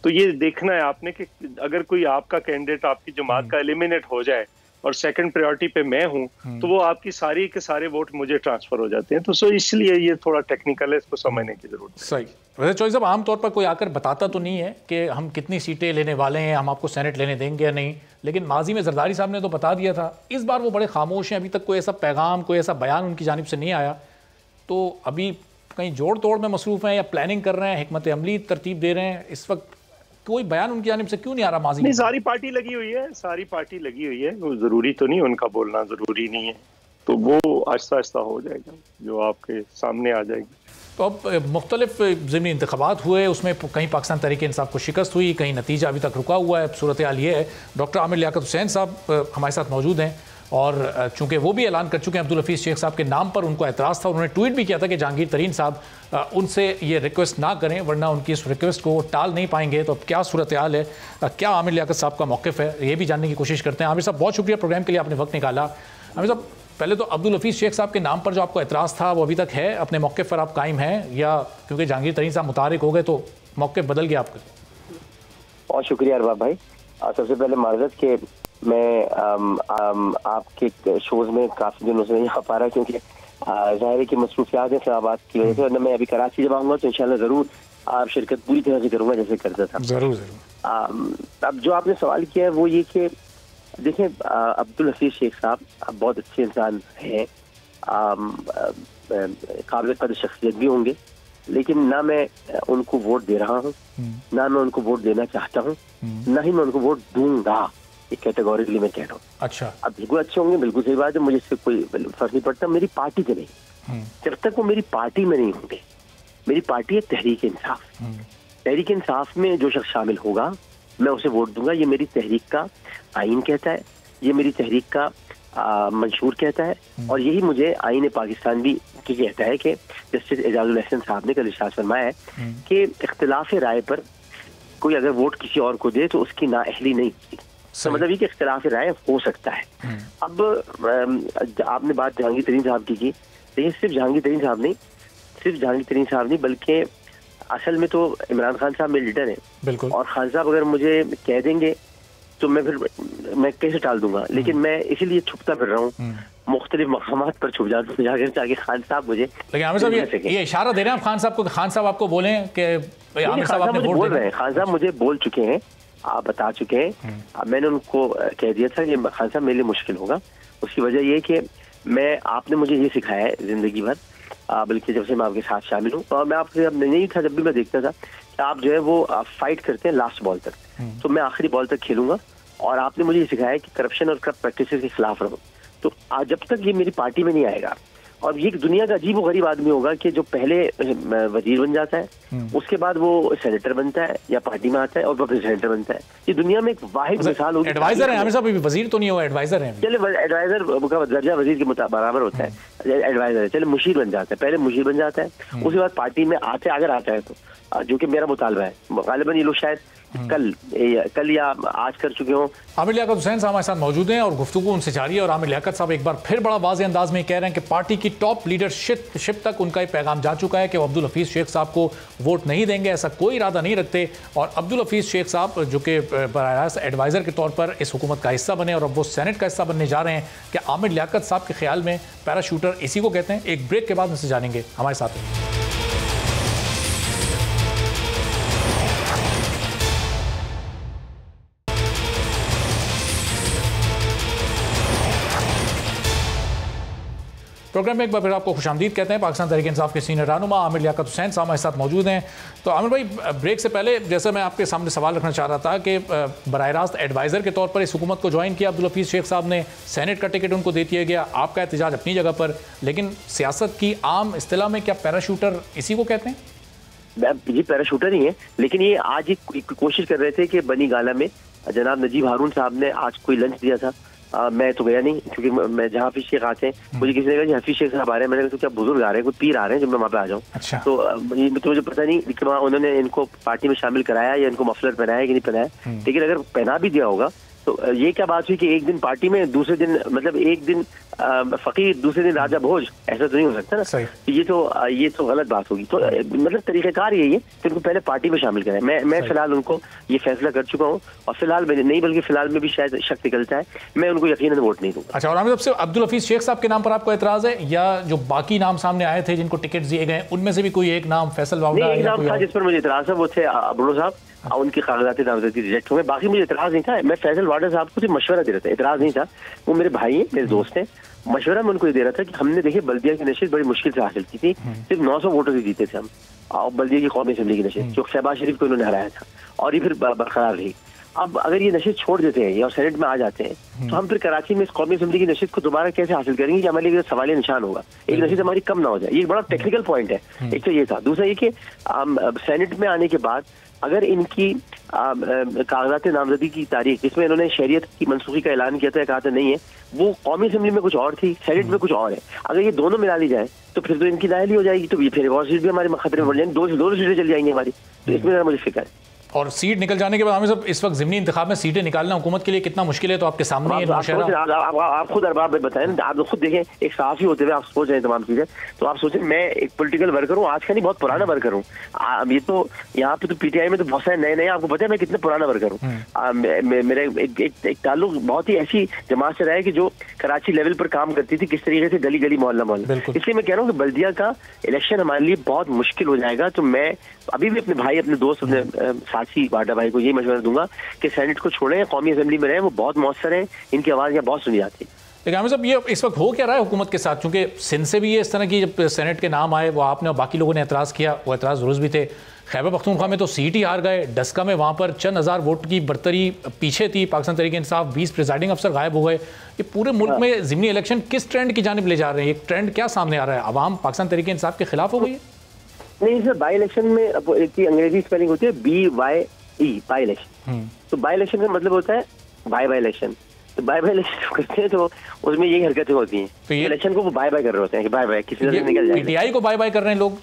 तो ये देखना है आपने कि अगर कोई आपका कैंडिडेट आपकी जमात का एलिमिनेट हो जाए और सेकंड प्रायोरिटी पे मैं हूं, तो वो आपकी सारी के सारे वोट मुझे ट्रांसफर हो जाते हैं। तो सो इसलिए ये थोड़ा टेक्निकल है, इसको समझने की जरूरत है। सही। वैसे चौधरी साहब, आमतौर पर कोई आकर बताता तो नहीं है कि हम कितनी सीटें लेने वाले हैं, हम आपको सेनेट लेने देंगे या नहीं, लेकिन माजी में जरदारी साहब ने तो बता दिया था। इस बार वो बड़े खामोश हैं, अभी तक कोई ऐसा पैगाम, कोई ऐसा बयान उनकी जानिब से नहीं आया। तो अभी कहीं जोड़ तोड़ में मसरूफ़ हैं या प्लानिंग कर रहे हैं, हिकमत अमली तरतीब दे रहे हैं, इस वक्त कोई बयान उनकी जानिब से क्यों नहीं आ रहा? माजी नहीं, सारी पार्टी लगी हुई है, सारी पार्टी लगी हुई है, वो जरूरी तो नहीं, उनका बोलना जरूरी नहीं है, तो वो आहिस्ता आहिस्ता हो जाएगा, जो आपके सामने आ जाएगी। तो अब मुख्तलिफ ज़िमनी इंतखाबात हुए, उसमें कहीं पाकिस्तान तहरीक इंसाफ को शिकस्त हुई, कहीं नतीजा अभी तक रुका हुआ है। सूरत हाल ये है, डॉक्टर आमिर लियाकत हुसैन साहब हमारे साथ मौजूद हैं और चूँकि वो भी ऐलान कर चुके हैं अब्दुल हफीज़ शेख साहब के नाम पर उनको एतराज़ था, उन्होंने ट्वीट भी किया था कि जहांगीर तरीन साहब उनसे ये रिक्वेस्ट ना करें वरना उनकी इस रिक्वेस्ट को टाल नहीं पाएंगे। तो अब क्या सूरत हाल है, क्या आमिर लियाकत साहब का मौक़िफ़ है, ये भी जानने की कोशिश करते हैं। आमिर साहब, बहुत शुक्रिया प्रोग्राम के लिए, आपने वक्त निकाला। आमिर साहब, पहले तो अब्दुल हफीज़ शेख साहब के नाम पर जो आपको एतराज़ था वो अभी तक है, अपने मौक़िफ़ पर आप कायम हैं, या क्योंकि जहांगीर तरीन साहब मुतारिक हो गए तो मौक़िफ़ बदल गया आपका? बहुत शुक्रिया अरबाब भाई। सबसे पहले माजरत के मैं आपके शोज में काफ़ी दिनों से नहीं आ पा रहा क्योंकि ज़ाहिर है कि मसरूफियात इस्लामाबाद की वजह से, वरना मैं अभी कराची जब आऊँगा तो इंशाल्लाह ज़रूर आप शिरकत पूरी तरह से करूँगा जैसे करता था। ज़रूर ज़रूर। अब जो आपने सवाल किया है वो ये कि देखें, अब्दुल हफीज़ शेख साहब बहुत अच्छे इंसान हैं, काबिल कदर शख्सियत भी होंगे, लेकिन ना मैं उनको वोट दे रहा हूँ, ना मैं उनको वोट देना चाहता हूँ, ना ही मैं उनको वोट दूंगा। एक कैटेगोरिकली मैं कह रहा हूँ। अच्छा, अब बिल्कुल अच्छे होंगे, बिल्कुल सही बात है, मुझे इससे कोई फर्क नहीं पड़ता। मेरी पार्टी से नहीं, जब तक वो मेरी पार्टी में नहीं होंगे। मेरी पार्टी है तहरीक इंसाफ। तहरीक इंसाफ में जो शख्स शामिल होगा मैं उसे वोट दूंगा। ये मेरी तहरीक का आइन कहता है, ये मेरी तहरीक का मंशूर कहता है, और यही मुझे आइन पाकिस्तान भी कहता है कि जस्टिस एजाजुल हसन साहब ने कल इरशाद फरमाया है कि इख्तिलाफ राय पर कोई अगर वोट किसी और को दे तो उसकी नाअहली नहीं होती। तो मतलब ये कि इख्तिलाफ राय हो सकता है। अब आपने बात जहांगीर तरीन साहब की, लेकिन सिर्फ जहांगीर तरीन साहब नहीं बल्कि असल में तो इमरान खान साहब मेरे लीडर हैं, बिल्कुल, और खान साहब अगर मुझे कह देंगे तो मैं कैसे टाल दूंगा, लेकिन मैं इसीलिए छुपता फिर रहा हूँ, मुख्तलिफ मकामात पर छुप जाता जाकर ताकि खान साहब मुझे। लेकिन आमिर साहब ये इशारा दे रहे हैं आप खान साहब को, खान साहब आपको बोलें कि आमिर साहब आपने वोट बोल रहे हैं, खान साहब मुझे बोल चुके हैं, आप बता चुके हैं। अब मैंने उनको कह दिया था कि खान साहब मेरे लिए मुश्किल होगा। उसकी वजह ये कि आपने मुझे ये सिखाया है जिंदगी भर, बल्कि जब से मैं आपके साथ शामिल हूँ, और मैं आपसे अब नहीं था, जब भी मैं देखता था कि आप जो है वो फाइट करते हैं लास्ट बॉल तक, तो मैं आखिरी बॉल तक खेलूंगा। और आपने मुझे ये सिखाया है कि करप्शन और करप्ट प्रैक्टिसेस के खिलाफ रहो। तो जब तक ये मेरी पार्टी में नहीं आएगा, और ये दुनिया का अजीब गरीब आदमी होगा कि जो पहले वजीर बन जाता है, उसके बाद वो सेनेटर बनता है या पार्टी में आता है और फिर सेनेटर बनता है। ये दुनिया में एक वाहिद मिसाल होगी। एडवाइजर है आमिर साहब, वजीर तो नहीं हुआ, एडवाइजर है। चले एडवाइजर का दर्जा वजीर के बराबर होता है, एडवाइजर है। चले मुशीर बन जाता है, पहले मुशीर बन जाता है, उसके बाद पार्टी में आते अगर आता है तो, जो कि मेरा मुतालबा है, गालिबन ये लोग शायद कल या आज कर चुके हो। आमिर लियाकत हुसैन साहब हमारे साथ मौजूद हैं और गुफ्तगू उनसे जारी है। और आमिर लियाकत साहब एक बार फिर बड़ा वाज़ेह अंदाज में कह रहे हैं कि पार्टी की टॉप लीडरशिप तक उनका ये पैगाम जा चुका है कि वो अब्दुल हफीज़ शेख साहब को वोट नहीं देंगे, ऐसा कोई इरादा नहीं रखते। और अब्दुल हफीज़ शेख साहब जो कि बराह रास्त एडवाइज़र के तौर पर इस हुकूमत का हिस्सा बने और अब वो सेनेट का हिस्सा बनने जा रहे हैं, कि आमिर लियाकत साहब के ख्याल में पैराशूटर इसी को कहते हैं। एक ब्रेक के बाद उनसे जानेंगे, हमारे साथ। प्रोग्राम में एक बार फिर आपको खुशामदीद कहते हैं। पाकिस्तान तहरीक इंसाफ के सीनियर रहनुमा आमिर लियाकत हुसैन साहब हमारे साथ मौजूद हैं। तो आमिर भाई, ब्रेक से पहले जैसे मैं आपके सामने सवाल रखना चाह रहा था कि बराह रास्त एडवाइज़र के तौर पर इस हुकूमत को ज्वाइन किया अब्दुल हफीज़ शेख साहब ने, सेनेट का टिकट उनको दे दिया गया, आपका एहतजाज अपनी जगह पर, लेकिन सियासत की आम इस्तिलाह में क्या पैराशूटर इसी को कहते हैं? जी पैराशूटर ही है, लेकिन ये आज एक कोशिश कर रहे थे कि बनी गाला में जनाब नजीब हारून साहब ने आज कोई लंच दिया था। मैं तो गया नहीं, क्योंकि मैं जहाँ हफीज शेख आते हैं मुझे किसी ने कहा हफीज शेख साहब आ रहे हैं। मैंने कहा तो क्या बुजुर्ग आ रहे हैं, कोई पीर आ रहे हैं जब मैं वहाँ पे आ जाऊँ? अच्छा। तो मुझे पता नहीं कि वहाँ उन्होंने इनको पार्टी में शामिल कराया या इनको मफलर पहनाया कि नहीं पहनाया, लेकिन अगर पहना भी दिया होगा तो ये क्या बात हुई कि एक दिन पार्टी में, दूसरे दिन मतलब एक दिन फकीर दूसरे दिन राजा भोज, ऐसा तो नहीं हो सकता ना। ये तो गलत बात होगी। तो मतलब तरीक़ाकार यही है कि उनको पहले पार्टी में शामिल करें। मैं फिलहाल उनको ये फैसला कर चुका हूँ, और फिलहाल नहीं बल्कि फिलहाल में भी शायद शक निकलता है, मैं उनको यकीनन वोट नहीं दूंगा। अच्छा, और आमिर साहब, अब्दुल हफीज़ शेख साहब के नाम पर आपको एतराज़ है, या जो बाकी नाम सामने आए थे जिनको टिकट दिए गए उनमें से भी कोई एक नाम फैसल वावड़ा? एक नाम था जिस पर मुझे एतराज़ है, वो थे अबड़ो साहब, उनकी कागजाती नामजदगी रिजेक्ट हो गए। बाकी मुझे एतराज़ नहीं था। मैं फैसल वाडा साहब को सिर्फ मशवरा दे रहा था, एतराज़ नहीं था। वो मेरे भाई हैं, मेरे दोस्त हैं। मशवरा में उनको ये दे रहा था कि हमने देखिए बल्दिया की नशिस्त बड़ी मुश्किल से हासिल की थी, सिर्फ 900 वोटों से जीते थे हम, और बल्दिया की कौमी असेंबली की नशिस्त जो शहबाज शरीफ को इन्होंने हराया था, और ये फिर बरकरार रही। अब अगर ये नशिस्त छोड़ देते हैं और सेनेट में आ जाते हैं तो हम फिर कराची में इस कौमी असेंबली की नशिस्त को दोबारा कैसे हासिल करेंगे, कि हमारे लिए सवालिया निशान होगा। एक नशिस्त हमारी कम ना हो जाए, ये बड़ा टेक्निकल पॉइंट है। एक तो ये था। दूसरा ये कि सेनेट में आने के बाद अगर इनकी कागजात नामजदगी की तारीख, जिसमें इन्होंने शरीयत की मनसूखी का ऐलान किया था, कहा था नहीं है, वो कौमी असेंबली में कुछ और थी, सेनेट में कुछ और है। अगर ये दोनों मिला ली जाए तो फिर तो इनकी नाअहली हो जाएगी, तो ये फिर एक और सीट भी हमारे खतरे में पड़ जाएंगी, दो सीटें चली जाएंगी हमारी। तो इसमें मुझे फिक्र है। और सीट निकल जाने के बाद हमें सब इस वक्त ज़िमनी इंतखाब में सीटें निकालना हुकूमत के लिए कितना मुश्किल है, तो आपके सामने आप खुद अरबाब बताएं ना, आप खुद देखें, एक सहाफ़ी होते हुए आप सोच रहे हैं तमाम चीज़ें, तो आप सोचें मैं एक पॉलिटिकल वर्कर हूँ, आज का नहीं बहुत पुराना वर्कर हूँ। ये तो यहाँ पे तो पीटीआई में तो बहुत सारे नए नए, आपको पता है मैं कितने पुराना वर्कर हूँ। मेरा एक ताल्लुक बहुत ही ऐसी जमात से रहा है कि जो कराची लेवल पर काम करती थी, किस तरीके से गली गली मोहल्ला मोहल्ला। इसलिए मैं कह रहा हूँ कि बल्दिया का इलेक्शन हमारे लिए बहुत मुश्किल हो जाएगा। तो मैं अभी भी अपने भाई, अपने दोस्त, अपने साथी वाडा भाई को ये मशवरा दूंगा कि सेनेट को छोड़ें, कौमी असेंबली में रहें, वो बहुत मौसर हैं, इनकी आवाज़ यहाँ बहुत सुनी जाती है। लेकिन आमिर साहब, ये इस वक्त हो क्या रहा है हुकूमत के साथ? क्योंकि सिंध से भी ये इस तरह की जब सेनेट के नाम आए, वो आपने और बाकी लोगों ने एतराज़ किया, वो एतराज़ दुरुस्त भी थे। खैबर पख्तूनख्वा में तो सीट ही हार गए, डस्का में वहाँ पर चंद हज़ार वोट की बरतरी पीछे थी, पाकिस्तान तहरीक इंसाफ 20 प्रिजाइडिंग अफसर गायब हो गए। ये पूरे मुल्क में ज़िमनी इलेक्शन किस ट्रेंड की जानिब ले जा रहे हैं? एक ट्रेंड क्या सामने आ रहा है? अवाम पाकिस्तान तहरीक इंसाफ के खिलाफ हो गई है? नहीं सर, बाई इलेक्शन में एक अंग्रेजी स्पेलिंग होती है BYE, बाई इलेक्शन। तो बाई इलेक्शन का मतलब होता है बाय बाय इलेक्शन। तो बाय बाय इलेक्शन करते हैं तो उसमें यही हरकतें होती हैं। तो ये इलेक्शन को वो बाय बाय कर रहे होते हैं कि बाय बाय किसी तरह निकल जाए। पीटीआई को बाय बाय कर रहे हैं लोग?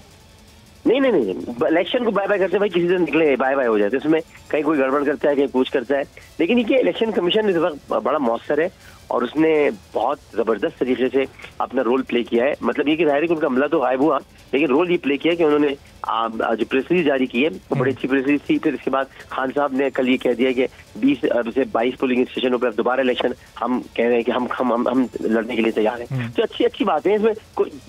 नहीं, इलेक्शन को बाय बाय करते हैं भाई, किसी तरह निकले बाय बाय हो जाते हैं। उसमें कहीं कोई गड़बड़ करता है, कहीं कुछ करता है। लेकिन ये इलेक्शन कमीशन इस वक्त बड़ा मौसर है और उसने बहुत जबरदस्त तरीके से अपना रोल प्ले किया है। मतलब ये कि ज़ाहिर है कि उनका हमला तो गायब हुआ, लेकिन रोल ये प्ले किया कि उन्होंने जो प्रेस रिलीज जारी की है वो बड़ी अच्छी प्रेस रिलीज थी। फिर इसके बाद खान साहब ने कल ये कह दिया कि 20 से 22 पोलिंग स्टेशनों पर दोबारा इलेक्शन हम कह रहे हैं कि हम लड़ने के लिए तैयार हैं। तो अच्छी बात है, इसमें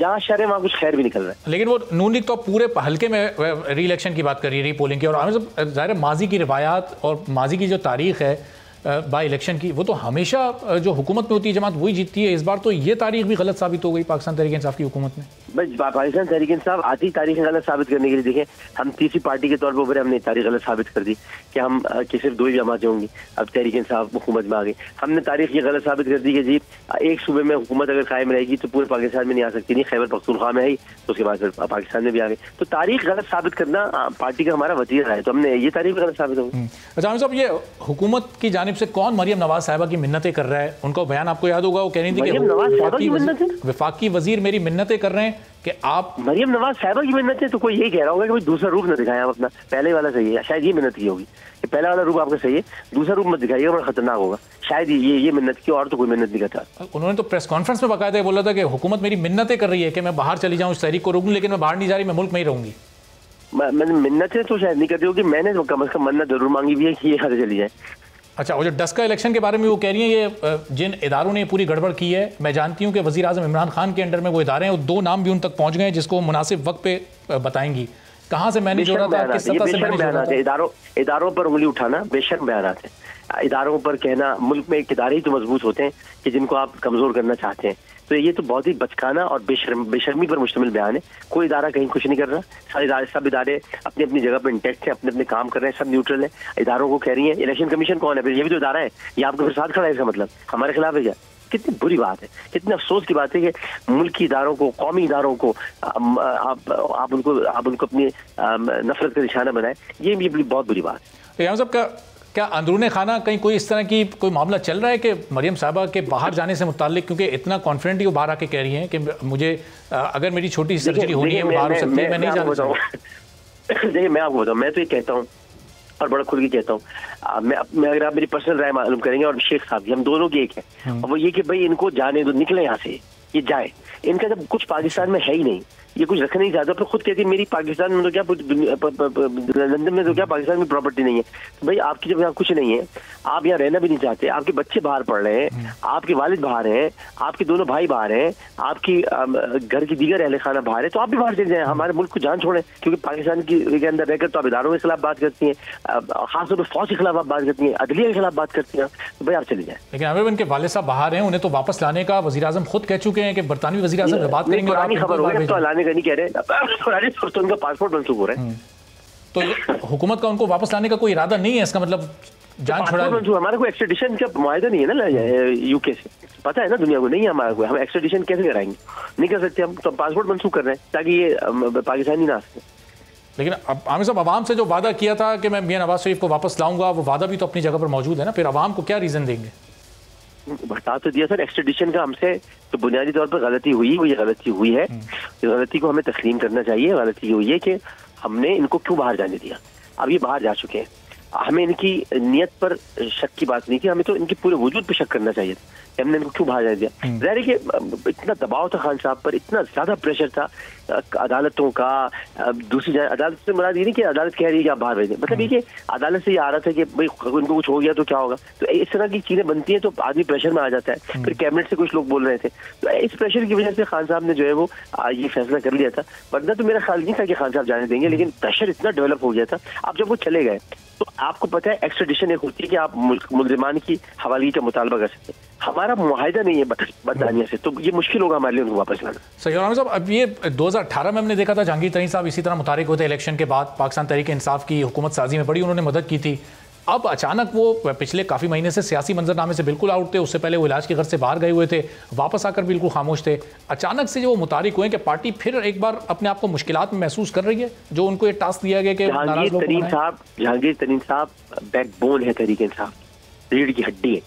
जहाँ शर है वहाँ कुछ खैर भी निकल रहा है। लेकिन वो नून लीग तो पूरे हल्के में री इलेक्शन की बात कर रही है, री पोलिंग की। और आमिर ज़ाहिर माजी की रिवायात और माजी की जो तारीख है बाई इलेक्शन की, वो तो हमेशा जो हुकूमत में होती है जमात वही जीतती है। इस बार तो ये तारीख भी गलत साबित हो गई पाकिस्तान तहरीक इंसाफ की हुकूमत में। बस पाकिस्तान तहरीक इंसाफ आती तारीख गलत साबित करने के लिए देखें, हम तीसरी पार्टी के तौर पर हमने तारीख गलत साबित कर दी कि हम कि सिर्फ 2 ही जमातें होंगी। अब तहरीक इंसाफ हुकूमत में आ गई। हमने तारीख ये गलत साबित कर दी कि जी एक सूबे में हुकूमत अगर कायम रहेगी तो पूरे पाकिस्तान में नहीं आ सकती। नहीं, खैबर पख्तूनख्वा में आई तो उसके बाद फिर पाकिस्तान में भी आ गई। तो तारीख गलत साबित करना पार्टी का हमारा वतीरा है, तो हमने ये तारीख गलत साबित हो गई। अच्छा आमिर साहब, ये हुकूमत की जानिब से कौन मरियम नवाज साहिबा की मिन्नतें कर रहा है? उनका बयान आपको याद होगा, वो कह रही थी कि वफाकी वजीर मेरी मिन्नतें कर रहे हैं कि आप। मरियम नवाज साहिबा की मिन्नतें तो कोई यही कह रहा होगा कि दूसरा रूप न दिखाएं आप अपना, पहले वाला सही है। शायद ये मिन्नत की होगी कि पहला वाला रूप आपका सही है, दूसरा रूप मत दिखाइएगा, बड़ा खतरनाक होगा। शायद ये मिन्नत की, और तो कोई मिन्नत नहीं करता। उन्होंने तो प्रेस कॉन्फ्रेंस में बाकायदा बोला था कि हुकूमत मेरी मिन्नतें कर रही है कि मैं बाहर चली जाऊँ, इस तहरीक को रोकूं, लेकिन मैं बाहर नहीं जा रही, मैं मुल्क में ही रहूंगी। मैंने मिन्नतें तो शायद नहीं करती होगी, मैंने कम से कम मन्नत जरूर मांगी भी है कि ये यहाँ से चली जाए। अच्छा, वो जो डस्का इलेक्शन के बारे में वो कह रही हैं, ये जिन इदारों ने पूरी गड़बड़ की है, मैं जानती हूँ कि वज़ीर आज़म इमरान खान के अंडर में वो इदारे हैं, वो 2 नाम भी उन तक पहुँच गए हैं जिसको मुनासिब वक्त पे बताएंगी। कहाँ से मैनेज हो रहा था, किस सत्ता से मैनेज हो रहा था? इदारों पर उंगली उठाना बेशर्म बयानात है। इदारों पर कहना, मुल्क में एक इदारे ही तो मजबूत होते हैं कि जिनको आप कमजोर करना चाहते हैं। तो ये तो बहुत ही बचकाना और बेशर्मी पर मुश्तमिल बयान है। कोई इदारा कहीं कुछ नहीं कर रहा, सब इदारे अपनी अपनी जगह पर इंटेक्ट है, अपने अपने काम कर रहे हैं, सब न्यूट्रल है। इदारों को कह रही है इलेक्शन कमीशन कौन है, फिर ये भी तो इदारा है, ये आपके फिर साथ खड़ा है, इसका मतलब हमारे खिलाफ है क्या? कितनी बुरी बात है, कितने अफसोस की बात है कि मुल्क की इदारों को, कौमी इदारों को आप उनको अपनी नफरत का निशाना बनाए। ये भी बहुत बुरी बात है। साहब क्या अंदरूने खाना कहीं कोई इस तरह की कोई मामला चल रहा है कि मरियम साहबा के बाहर जाने से मुताल्लिक, क्योंकि इतना कॉन्फिडेंटली वो बाहर आके कह रही हैं कि मुझे अगर मेरी छोटी सी सर्जरी होनी है वो बाहर हो सकती है, मैं नहीं जाना चाहता। देखिए मैं आपको बताऊँ, मैं तो ये कहता हूँ और बड़ा खुल के कहता हूँ, मैं अगर आप मेरी पर्सनल राय मालूम करेंगे और शेख साहब की, हम दोनों की एक है, और वो ये कि भाई इनको जाने दो, निकले यहाँ से, ये जाए। इनका जब कुछ पाकिस्तान में है ही नहीं, ये कुछ रखना नहीं चाहता, फिर खुद कहती है मेरी पाकिस्तान में तो क्या, लंदन में तो क्या पाकिस्तान में प्रॉपर्टी नहीं है। तो भाई आपकी जब यहाँ कुछ नहीं है, आप यहाँ रहना भी नहीं चाहते, आपके बच्चे बाहर पढ़ रहे हैं, आपके वालिद बाहर हैं, आपके दोनों भाई बाहर हैं, आपकी घर की दीगर अहले खाना बाहर है, तो आप भी बाहर चले जाएं, हमारे मुल्क को जान छोड़ें। क्योंकि पाकिस्तान के अंदर रहकर तो आप इदारों के खिलाफ बात करती हैं, खासतौर पर फौज के खिलाफ आप बात करती हैं, अदलिया के खिलाफ बात करती हैं, तो भाई आप चले जाएं। लेकिन आमिर इनके वालिद साहब बाहर हैं, उन्हें तो वापस लाने का वज़ीर आज़म खुद कह चुके हैं कि बरतानवी वज़ीर आज़म से बात करेंगे। पुरानी खबर हो गई, तो लाने का नहीं कह रहे, तो उनका पासपोर्ट मंसूख हो रहा है। तो हुकूमत का उनको वापस लाने का कोई इरादा नहीं है, इसका मतलब जान छोड़ा। हमारा कोई एक्सट्रेडिशन का मुआहदा नहीं है ना यूके से, पता है ना दुनिया को, नहीं है हमारा कोई, हम एक्सट्रेडिशन कैसे कराएंगे, नहीं कर सकते हम, तो पासपोर्ट मंसूख कर रहे हैं ताकि ये पाकिस्तानी ना आ सके। लेकिन अब आमिर साहब अवाम से जो वादा किया था कि मैं मियां नवाज शरीफ को वापस लाऊंगा, वो वादा भी तो अपनी जगह पर मौजूद है ना, फिर अवाम को क्या रीजन देंगे? बता तो दिया सर, एक्सट्रेडिशन का हमसे तो बुनियादी तौर पर गलती हुई, वो ये गलती हुई है, इस गलती को हमें तस्लीम करना चाहिए। गलती हुई है कि हमने इनको क्यों बाहर जाने दिया। अब ये बाहर जा चुके हैं, हमें इनकी नियत पर शक की बात नहीं थी, हमें तो इनके पूरे वजूद पर शक करना चाहिए था, हमने इनको क्यों बाहर जाने दिया। ज़ाहिर है कि इतना दबाव था खान साहब पर, इतना ज्यादा प्रेशर था अदालतों का, दूसरी अदालत से मुराद ये नहीं कि अदालत कह रही है कि आप बाहर भेजें, मतलब ये कि अदालत से ये आ रहा था कि भाई उनको कुछ हो गया तो क्या होगा। तो इस तरह की चीजें बनती हैं तो आदमी प्रेशर में आ जाता है। फिर कैबिनेट से कुछ लोग बोल रहे थे, तो इस प्रेशर की वजह से खान साहब ने जो है वो ये फैसला कर लिया था, वरना तो मेरा ख्याल नहीं था कि खान साहब जाने देंगे, लेकिन प्रेशर इतना डेवलप हो गया था। अब जब वो चले गए तो आपको पता है एक्सट्रेडिशन एक होती है कि आप मुल्जिमान की हवालगी का मुतालबा कर सकते हैं, हमारा मुआहिदा नहीं है बरतानिया से, तो ये मुश्किल होगा हमारे लिए उनको वापस लाना। सही साहब, अब ये 2018 में हमने देखा था जहांगीर तरीन साहब इसी तरह मुतारिक होते इलेक्शन के बाद, पाकिस्तान तहरीक इंसाफ की हुकूमत साजी में बड़ी उन्होंने मदद की थी। अब अचानक वो पिछले काफ़ी महीने से सियासी मंजरनामे से बिल्कुल आउट थे, उससे पहले वो इलाज के घर से बाहर गए हुए थे, वापस आकर बिल्कुल खामोश थे। अचानक से जो मुतारिक हुए कि पार्टी फिर एक बार अपने आप को मुश्किलात में महसूस कर रही है, जो उनको ये टास्क दिया गया कि जहांगीर तरीन साहब बैकबोन है तहरीक इंसाफ, रीढ़ की हड्डी है।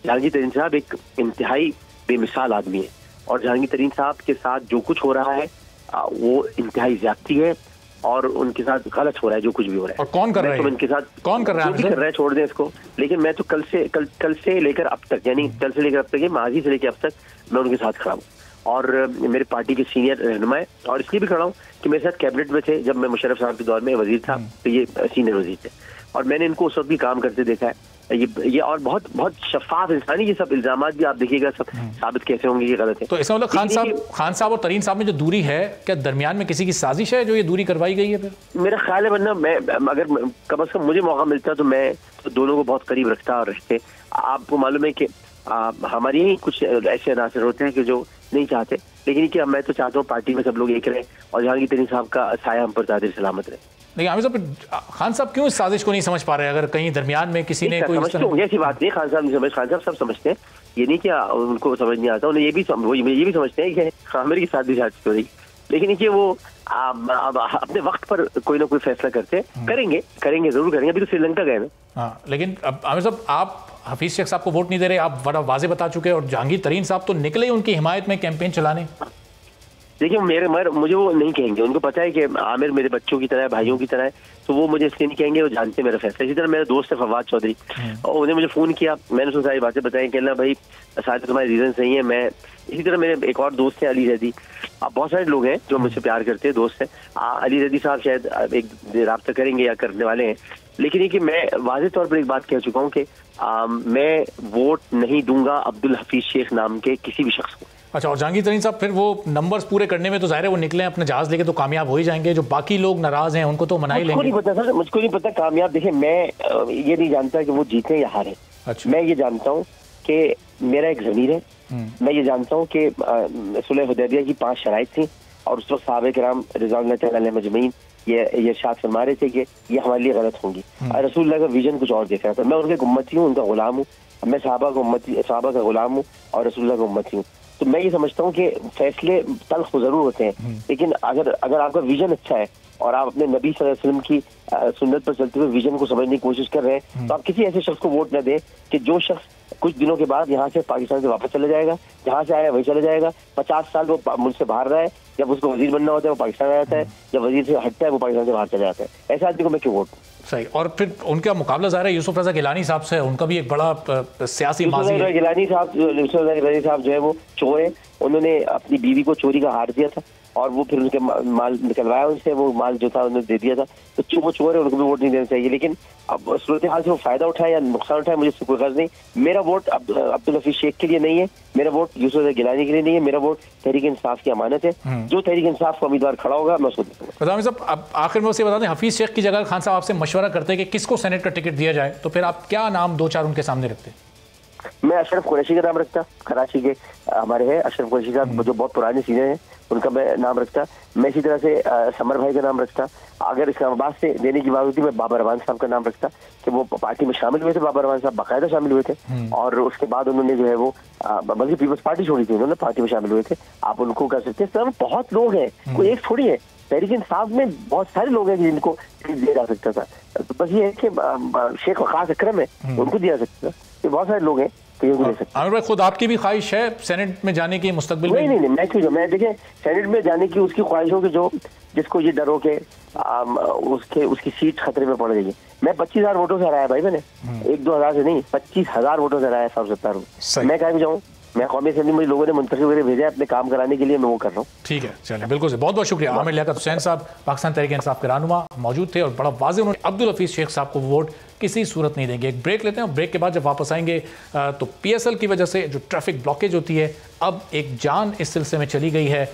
जहांगीर तरीन साहब एक इंतहाई बेमिसाल आदमी है, और जहांगीर तरीन साहब के साथ जो कुछ हो रहा है वो इंतहाई ज्यादती है, और उनके साथ गलत हो रहा है जो कुछ भी हो रहा है। और कौन कर रहा है? तो उनके साथ कौन कर रहा है? कर रहा है छोड़ दें इसको, लेकिन मैं तो कल से लेकर अब तक, यानी कल से लेकर अब तक, माजी से लेकर अब तक मैं उनके साथ खड़ा हूँ, और मेरे पार्टी के सीनियर रहनुमा है, और इसलिए भी खड़ा हूँ कि मेरे साथ कैबिनेट में थे जब मैं मुशर्रफ साहब के दौर में वजीर था, तो ये सीनियर वजीर थे, और मैंने इनको उस वक्त भी काम करते देखा है। ये और बहुत शफाफ इंसान है। ये सब इल्जामात भी आप देखिएगा सब साबित कैसे होंगे ये गलत है। तो इसका मतलब खान साहब और तरीन साहब में जो दूरी है, क्या दरमियान में किसी की साजिश है जो ये दूरी करवाई गई है? फिर मेरा ख्याल है, वरना मैं अगर कम अज कम मुझे मौका मिलता तो मैं तो दोनों को बहुत करीब रखता और रहते। आपको मालूम है कि हमारे ही कुछ ऐसे अनासर होते हैं कि जो नहीं चाहते, लेकिन क्या मैं तो चाहता हूँ पार्टी में सब लोग एक रहे और जहांगीर तरीन साहब का साया हम पर तादिर सलामत रहे। लेकिन आमिर साहब, खान साहब क्यों इस साजिश को नहीं समझ पा रहे? अगर कहीं दरमियान में किसी ने कोई ऐसी बात नहीं, खान साहब नहीं समझ, खान साहब सब समझते हैं, ये नहीं कि उनको समझ नहीं आता, उन्हें ये भी समझते हैं कि आमिर की शादी हो रही, लेकिन कि वो अपने वक्त पर कोई ना कोई फैसला करते हैं, करेंगे जरूर करेंगे। अभी तो श्रीलंका गए ना। हाँ, लेकिन अब आमिर साहब, आप हफीज शेख साहब को वोट नहीं दे रहे, आप बड़ा वाजे बता चुके हैं, और जहांगीर तरीन साहब तो निकले उनकी हिमायत में कैंपेन चलाने। देखिए मुझे वो नहीं कहेंगे, उनको पता है कि आमिर मेरे बच्चों की तरह है, भाइयों की तरह है, तो वो मुझे इसलिए नहीं कहेंगे, वो जानते हैं मेरा फैसला। इसी तरह मेरा दोस्त है फवाद चौधरी, और उन्हें मुझे फोन किया, मैंने उसको सारी बातें बताई कि भाई सारे तुम्हारे रीजन सही है। मैं इसी तरह मेरे एक और दोस्त है अली जैदी, बहुत सारे लोग हैं जो मुझसे प्यार करते हैं, दोस्त हैं। अली जैदी साहब शायद एक राब्ता करेंगे या करने वाले हैं, लेकिन ये कि मैं वाज़ेह तौर पर एक बात कह चुका हूँ कि मैं वोट नहीं दूंगा अब्दुल हफीज शेख नाम के किसी भी शख्स को। अच्छा, और जहांगीर तरीन साहब, फिर वो नंबर्स पूरे करने में तो जाहिर है वो निकले अपने जहाज लेके तो कामयाब हो ही जाएंगे, जो बाकी लोग नाराज हैं उनको तो मना ही लेंगे। मुझको नहीं पता सर, मुझको नहीं पता कामयाब। देखिए, मैं ये नहीं जानता कि वो जीते या हारे। अच्छा। मैं ये जानता हूँ कि मेरा एक ज़मीर है। मैं ये जानता हूँ कि सुलह हुदैबिया की 5 शराइत थी और उस वक्त सहाबा किराम रिज़वानुल्लाह अलैहिम मजमईन ये इरशाद फरमा रहे थे कि ये हमारे लिए गलत होंगी। रसूलुल्लाह का विजन कुछ और देख रहा था। मैं उनके उम्मती हूँ, उनका गुलाम हूँ। मैं सहाबा का गुलाम हूँ और रसूलुल्लाह का उम्मती हूँ। तो मैं ये समझता हूँ कि फैसले तल्ख जरूर होते हैं, लेकिन अगर आपका विजन अच्छा है और आप अपने नबी सल्लल्लाहु अलैहि वसल्लम की सुन्नत पर चलते हुए विजन को समझने की कोशिश कर रहे हैं, तो आप किसी ऐसे शख्स को वोट न दें कि जो शख्स कुछ दिनों के बाद यहाँ से पाकिस्तान से वापस चला जाएगा, जहाँ से आया वही चला जाएगा। 50 साल वो मुल्क से बाहर रहा है, जब उसको वजीर बनना होता है वो पाकिस्तान आ जाता है, जब वजीर से हटता है वो पाकिस्तान से बाहर चला जाता है। ऐसे आदमी को मैं क्यों वोट? सही। और फिर उनका मुकाबला ज़ाहिर है यूसुफ रज़ा गिलानी साहब से, उनका भी एक बड़ा सियासी माजी है। गिलानी साहब जो है वो चोर है। उन्होंने अपनी बीवी को चोरी का हार दिया था और वो फिर उनके माल निकलवाया उनसे, वो माल जो था उन्होंने दे दिया था। तो वो चोर है, उनको भी वोट नहीं देना चाहिए। लेकिन अब सूरत हाल से वो फायदा उठाए या नुकसान उठाए, मुझे इससे कोई गर्ज नहीं। मेरा वोट अब्दुल हफीज शेख के लिए नहीं है, मेरा वोट यूसुफ रज़ा गिलानी के लिए नहीं है। मेरा वोट तहरीक इंसाफ की अमानत है। जो तहरीक इंसाफ का उम्मीदवार खड़ा होगा मैं उसको दूंगा। साहब, अब आखिर में उसे बता दें, हफीज शेख की जगह खान साहब आपसे मशवरा करते हैं कि किसको सेनेट का टिकट दिया जाए, तो फिर आप क्या नाम 2-4 उनके सामने रखते हैं? मैं अशरफ कुरैशी का नाम रखता, कराची के हमारे हैं अशरफ कुरैशी साहब, जो बहुत पुराने सीनियर हैं, उनका मैं नाम रखता। मैं इसी तरह से समर भाई का नाम रखता। अगर इस्लामाबाद से देने की बात होती मैं बाबर रहमान साहब का नाम रखता कि वो पार्टी में शामिल हुए थे। बाबर रहमान साहब बाकायदा शामिल हुए थे और उसके बाद उन्होंने जो है वो बल्कि पीपल्स पार्टी छोड़ी थी, उन्होंने पार्टी में शामिल हुए थे। आप उनको कर सकते हैं। इस तरह बहुत लोग हैं, कोई एक थोड़ी है। तहरीक इंसाफ में बहुत सारे लोग हैं जिनको दिया जा सकता था। तो बस ये है कि शेख वकास अकरम है, उनको दिया सकता था। ये बहुत सारे लोग हैं। आमिर भाई, खुद आपकी भी ख्वाहिश है सेनेट में जाने की मुस्तकबिल में? नहीं, मैं क्यों? मैं देखें, सेनेट में जाने की उसकी ख्वाहिश हो कि जिसको ये डर हो के उसकी सीट खतरे में पड़ गई है। मैं 25,000 वोटों से हराया भाई, मैंने 1-2 हज़ार से नहीं, 25,000 वोटों से हराया साहब सत्तार में। मैं कहीं भी जाऊँ, मैं कौमी असेंबली में लोगों ने मुंतखब वगैरह भेजा अपने काम कराने के लिए, मैं वो कर रहा हूँ। ठीक है, चलिए, बिल्कुल से बहुत बहुत शुक्रिया। आमिर लियाकत हुसैन साहब पाकिस्तान तहरीक इंसाफ के रहनुमा मौजूद थे और बड़ा वाज़ेह उन्होंने अब्दुल हफीज शेख साहब को वोट किसी सूरत नहीं देंगे। एक ब्रेक लेते हैं और ब्रेक के बाद जब वापस आएंगे तो PSL की वजह से जो ट्रैफिक ब्लॉकेज होती है, अब एक जान इस सिलसिले में चली गई है।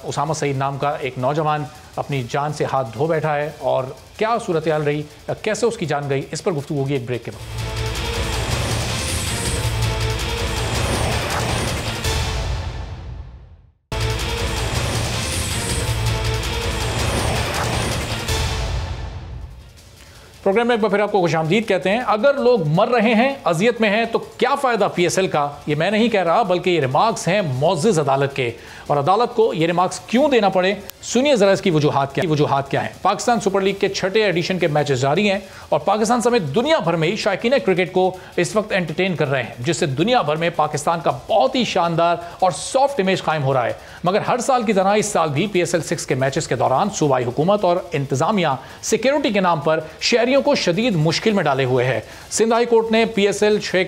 उसामा सईद नाम का एक नौजवान अपनी जान से हाथ धो बैठा है और क्या सूरत हाल रही, कैसे उसकी जान गई, इस पर गुफ्तगू होगी एक ब्रेक के बाद। प्रोग्राम में एक बार फिर आपको खुशामदीद कहते हैं। अगर लोग मर रहे हैं, अजियत में हैं, तो क्या फ़ायदा PSL का? ये मैं नहीं कह रहा, बल्कि ये रिमार्क्स हैं मुअज़्ज़िज़ अदालत के। और अदालत को ये रिमार्क्स क्यों देना पड़े, सुनिए ज़रा इसकी वजूहात क्या हैं। पाकिस्तान सुपर लीग के 6ठे एडिशन के मैचेस जारी हैं और पाकिस्तान समेत दुनिया भर में ही शायकीन क्रिकेट को इस वक्त एंटरटेन कर रहे हैं, जिससे दुनिया भर में पाकिस्तान का बहुत ही शानदार और सॉफ्ट इमेज कायम हो रहा है। मगर हर साल की तरह इस साल भी PSL 6 के मैचेस के दौरान सूबाई हुकूमत और इंतजामिया सिक्योरिटी के नाम पर शहरियों को शदीद मुश्किल में डाले हुए है। सिंध हाई कोर्ट ने PSL 6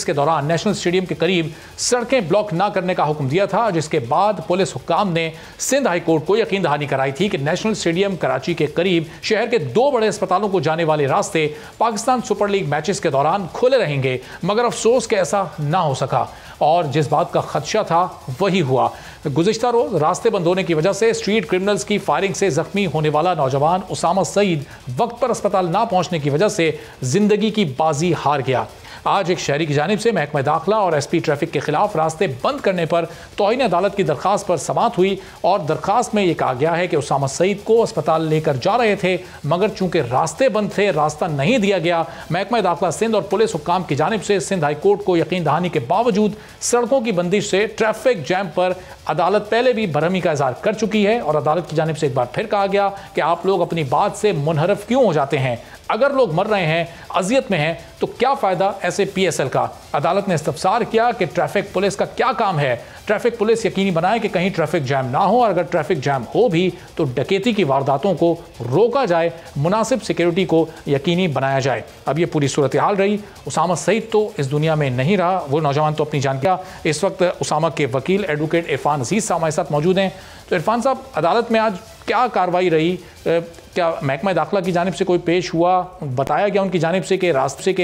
के दौरान नेशनल स्टेडियम के करीब सड़कें ब्लॉक न करने का हुक्म दिया था, जिसके बाद पुलिस हुक्काम ने सिंध हाई कोर्ट को यकीन दहानी कराई थी कि नेशनल स्टेडियम कराची के करीब शहर के 2 बड़े अस्पतालों को जाने वाले रास्ते पाकिस्तान सुपर लीग मैचेस के दौरान खुले रहेंगे। मगर अफसोस कि ऐसा ना हो सका और जिस बात का खदशा था वही हुआ। गुज़िश्ता रोज रास्ते बंद होने की वजह से स्ट्रीट क्रिमिनल्स की फायरिंग से जख्मी होने वाला नौजवान उसामा सईद वक्त पर अस्पताल ना पहुंचने की वजह से जिंदगी की बाजी हार गया। आज एक शहरी की जानिब से महकमा दाखिला और SP ट्रैफिक के खिलाफ रास्ते बंद करने पर तौहीन अदालत की दरखास्त पर समाअत हुई और दरखास्त में यह कहा गया है कि उसामा सईद को अस्पताल लेकर जा रहे थे, मगर चूंकि रास्ते बंद थे, रास्ता नहीं दिया गया। महकमा दाखिला सिंध और पुलिस हुक्काम की जानिब से सिंध हाई कोर्ट को यकीन दहानी के बावजूद सड़कों की बंदिश से ट्रैफिक जैम पर अदालत पहले भी बरहमी का इजहार कर चुकी है और अदालत की जानिब से एक बार फिर कहा गया कि आप लोग अपनी बात से मुनहरफ क्यों हो जाते हैं। अगर लोग मर रहे हैं, अजियत में हैं, तो क्या फ़ायदा ऐसे PSL का। अदालत ने इस्तफसार किया कि ट्रैफिक पुलिस का क्या काम है। ट्रैफिक पुलिस यकीनी बनाए कि कहीं ट्रैफिक जैम ना हो और अगर ट्रैफिक जैम हो भी तो डकैती की वारदातों को रोका जाए, मुनासिब सिक्योरिटी को यकीनी बनाया जाए। अब ये पूरी सूरत हाल रही। उसामा सईद तो इस दुनिया में नहीं रहा, वो नौजवान तो अपनी जान गया। इस वक्त उसामा के वकील एडवोकेट इरफान अजीज़ साहब हमारे साथ मौजूद हैं। तो इरफान साहब, अदालत में आज क्या कार्रवाई रही? क्या महकमा दाखिला की जानिब से कोई पेश हुआ? बताया गया उनकी जानिब से कि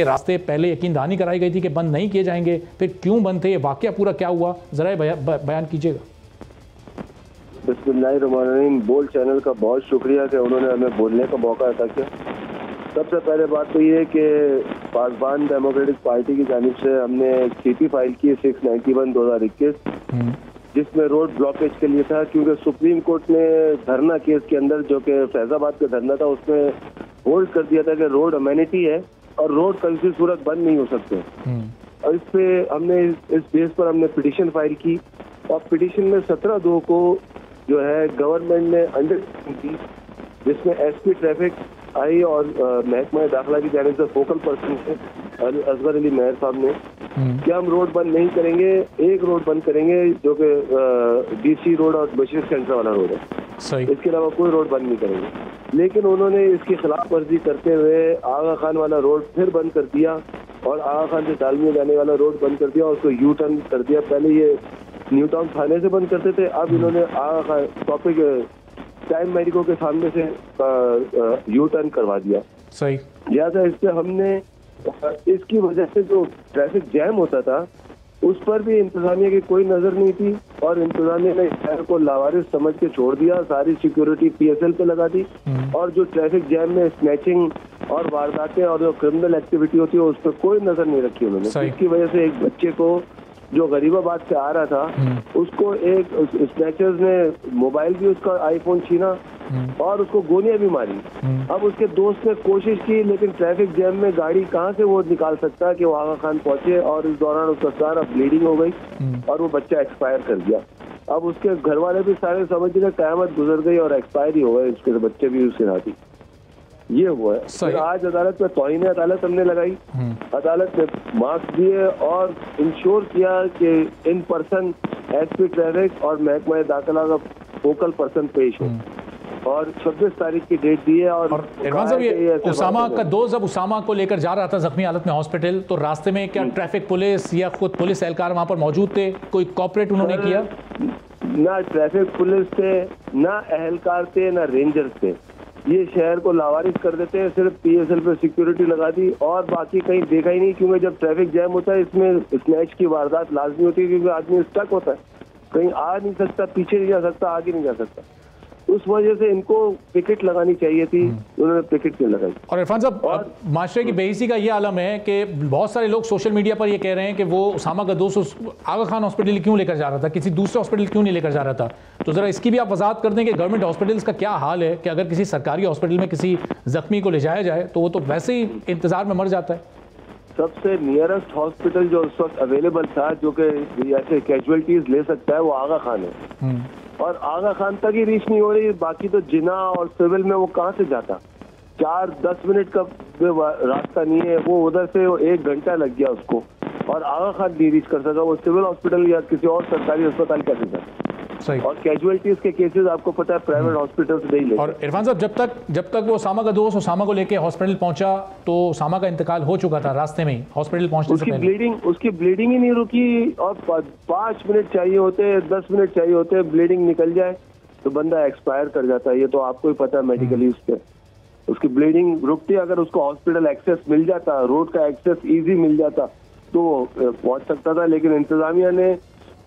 रास्ते पहले यकीन दहानी कराई गई थी कि बंद नहीं किए जाएंगे, फिर क्यों बंद थे, ये वाकया पूरा क्या हुआ, ज़रा बयान कीजिएगा। बिस्मिल्लाहिर्रहमानिर्रहीम। बोल चैनल का बहुत शुक्रिया कि उन्होंने हमें बोलने का मौका अता किया। सबसे पहले बात तो ये कि पासवान डेमोक्रेटिक पार्टी की जानिब से हमने एक सीपी फाइल की 691/2021, जिसमें रोड ब्लॉकेज के लिए था, क्योंकि सुप्रीम कोर्ट ने धरना केस के अंदर जो कि फैजाबाद का धरना था उसमें होल्ड कर दिया था कि रोड अमेनिटी है और रोड किसी सूरत बंद नहीं हो सकते। और इस पे हमने इस बेस पर हमने पिटीशन फाइल की और पिटीशन में 17/2 को जो है गवर्नमेंट ने अंडरटेकिंग की, जिसमें एसपी ट्रैफिक आई और महकमा दाखिला की जानिब से फोकल पर्सन थे असगर अली मेहर साहब ने कि हम रोड बंद नहीं करेंगे, एक रोड बंद करेंगे जो कि डीसी रोड और बशीर सेंटर वाला रोड है, सही। इसके अलावा कोई रोड बंद नहीं करेंगे। लेकिन उन्होंने इसकी खिलाफ वर्जी करते हुए आगा खान वाला रोड फिर बंद कर दिया और आगा खान से डालमिया जाने वाला रोड बंद कर दिया और उसको यू टर्न कर दिया। पहले ये न्यू टाउन थाने से बंद करते थे, अब इन्होंने आगा खान टॉपिक टाइम मेडिको के सामने से यू टर्न करवा दिया, सही। लिहाजा इस पे हमने इसकी वजह से जो ट्रैफिक जैम होता था उस पर भी इंतजामिया की कोई नजर नहीं थी और इंतजामिया ने शहर को लावारिस समझ के छोड़ दिया, सारी सिक्योरिटी पीएसएल पे लगा दी और जो ट्रैफिक जैम में स्नैचिंग और वारदातें और जो क्रिमिनल एक्टिविटी होती है उस पर कोई नजर नहीं रखी उन्होंने। इसकी वजह से एक बच्चे को जो गरीबाबाद से आ रहा था उसको एक स्नैचर्स ने मोबाइल भी उसका आईफोन छीना और उसको गोलियां भी मारी। अब उसके दोस्त ने कोशिश की लेकिन ट्रैफिक जैम में गाड़ी कहाँ से वो निकाल सकता है कि वो आगा खान पहुंचे और इस दौरान उसका सारा ब्लीडिंग हो गई और वो बच्चा एक्सपायर कर गया। अब उसके घर वाले भी सारे समझ रहे कयामत गुजर गई और एक्सपायर ही हो गए, उसके बच्चे भी उसके साथ ही। ये हुआ है। फिर आज अदालत में तौहीन अदालत हमने लगाई, अदालत ने मार्क्स दिए और इंश्योर किया कि इन पर्सन एसपी ट्रैफिक और महकमा दाखिला का फोकल पर्सन पेश हो और 26 तारीख की डेट दी है। और इरफान साहब, ये उसामा का दोस्त जब उसामा को लेकर जा रहा था जख्मी हालत में हॉस्पिटल, तो रास्ते में क्या ट्रैफिक पुलिस या खुद पुलिस एहलकार वहां पर मौजूद थे? कोई कॉपरेट उन्होंने किया? ना ट्रैफिक पुलिस थे, ना एहलकार थे, ना रेंजर्स थे। ये शहर को लावारिस कर देते हैं, सिर्फ पीएसएल पे सिक्योरिटी लगा दी और बाकी कहीं देखा ही नहीं, क्योंकि जब ट्रैफिक जैम होता है इसमें स्नैच की वारदात लाजमी होती है क्योंकि आदमी स्टक होता है, कहीं आ नहीं सकता, पीछे नहीं जा सकता, आगे नहीं जा सकता। उस वजह से इनको पिकेट लगानी चाहिए थी, उन्होंने पिकेट क्यों लगाई? और इरफान साहब, माशरे की बेइज्जती का ये आलम है कि बहुत सारे लोग सोशल मीडिया पर ये कह रहे हैं कि वो उसामा का दोस्त आगा खान हॉस्पिटल क्यों लेकर जा रहा था, किसी दूसरे हॉस्पिटल क्यों नहीं लेकर जा रहा था। तो जरा इसकी भी आप वजाहत कर दें कि गवर्नमेंट हॉस्पिटल्स का क्या हाल है कि अगर किसी सरकारी हॉस्पिटल में किसी जख्मी को ले जाया जाए तो वो तो वैसे ही इंतजार में मर जाता है। सबसे नियरेस्ट हॉस्पिटल जो उस वक्त अवेलेबल था जो कि ऐसे कैजुअलिटीज ले सकता है वो आगा खान है और आगा खान तक ही रीच नहीं हो रही, बाकी तो जिना और सिविल में वो कहाँ से जाता? 4-10 मिनट का रास्ता नहीं है, वो उधर से 1 घंटा लग गया उसको और आगा खान नहीं रीच कर सका, वो सिविल हॉस्पिटल या किसी और सरकारी अस्पताल कैसे जाता? सही। और कैजुअलिटीज के केसेस आपको पता है प्राइवेट हॉस्पिटल से नहीं लेते। और इरफान साहब, जब तक वो उसामा का दोस्त उसामा को लेके हॉस्पिटल पहुंचा तो उसामा का इंतकाल हो चुका था रास्ते में ही, हॉस्पिटल पहुंचने से पहले। उसकी ब्लीडिंग ही नहीं रुकी और 5 मिनट चाहिए होते, 10 मिनट चाहिए होते, ब्लीडिंग निकल जाए तो बंदा एक्सपायर कर जाता है। ये तो आपको ही पता है मेडिकली उसके। उसकी ब्लीडिंग रुकती, अगर उसको हॉस्पिटल एक्सेस मिल जाता, रोड का एक्सेस ईजी मिल जाता तो वो पहुंच सकता था, लेकिन इंतजामिया ने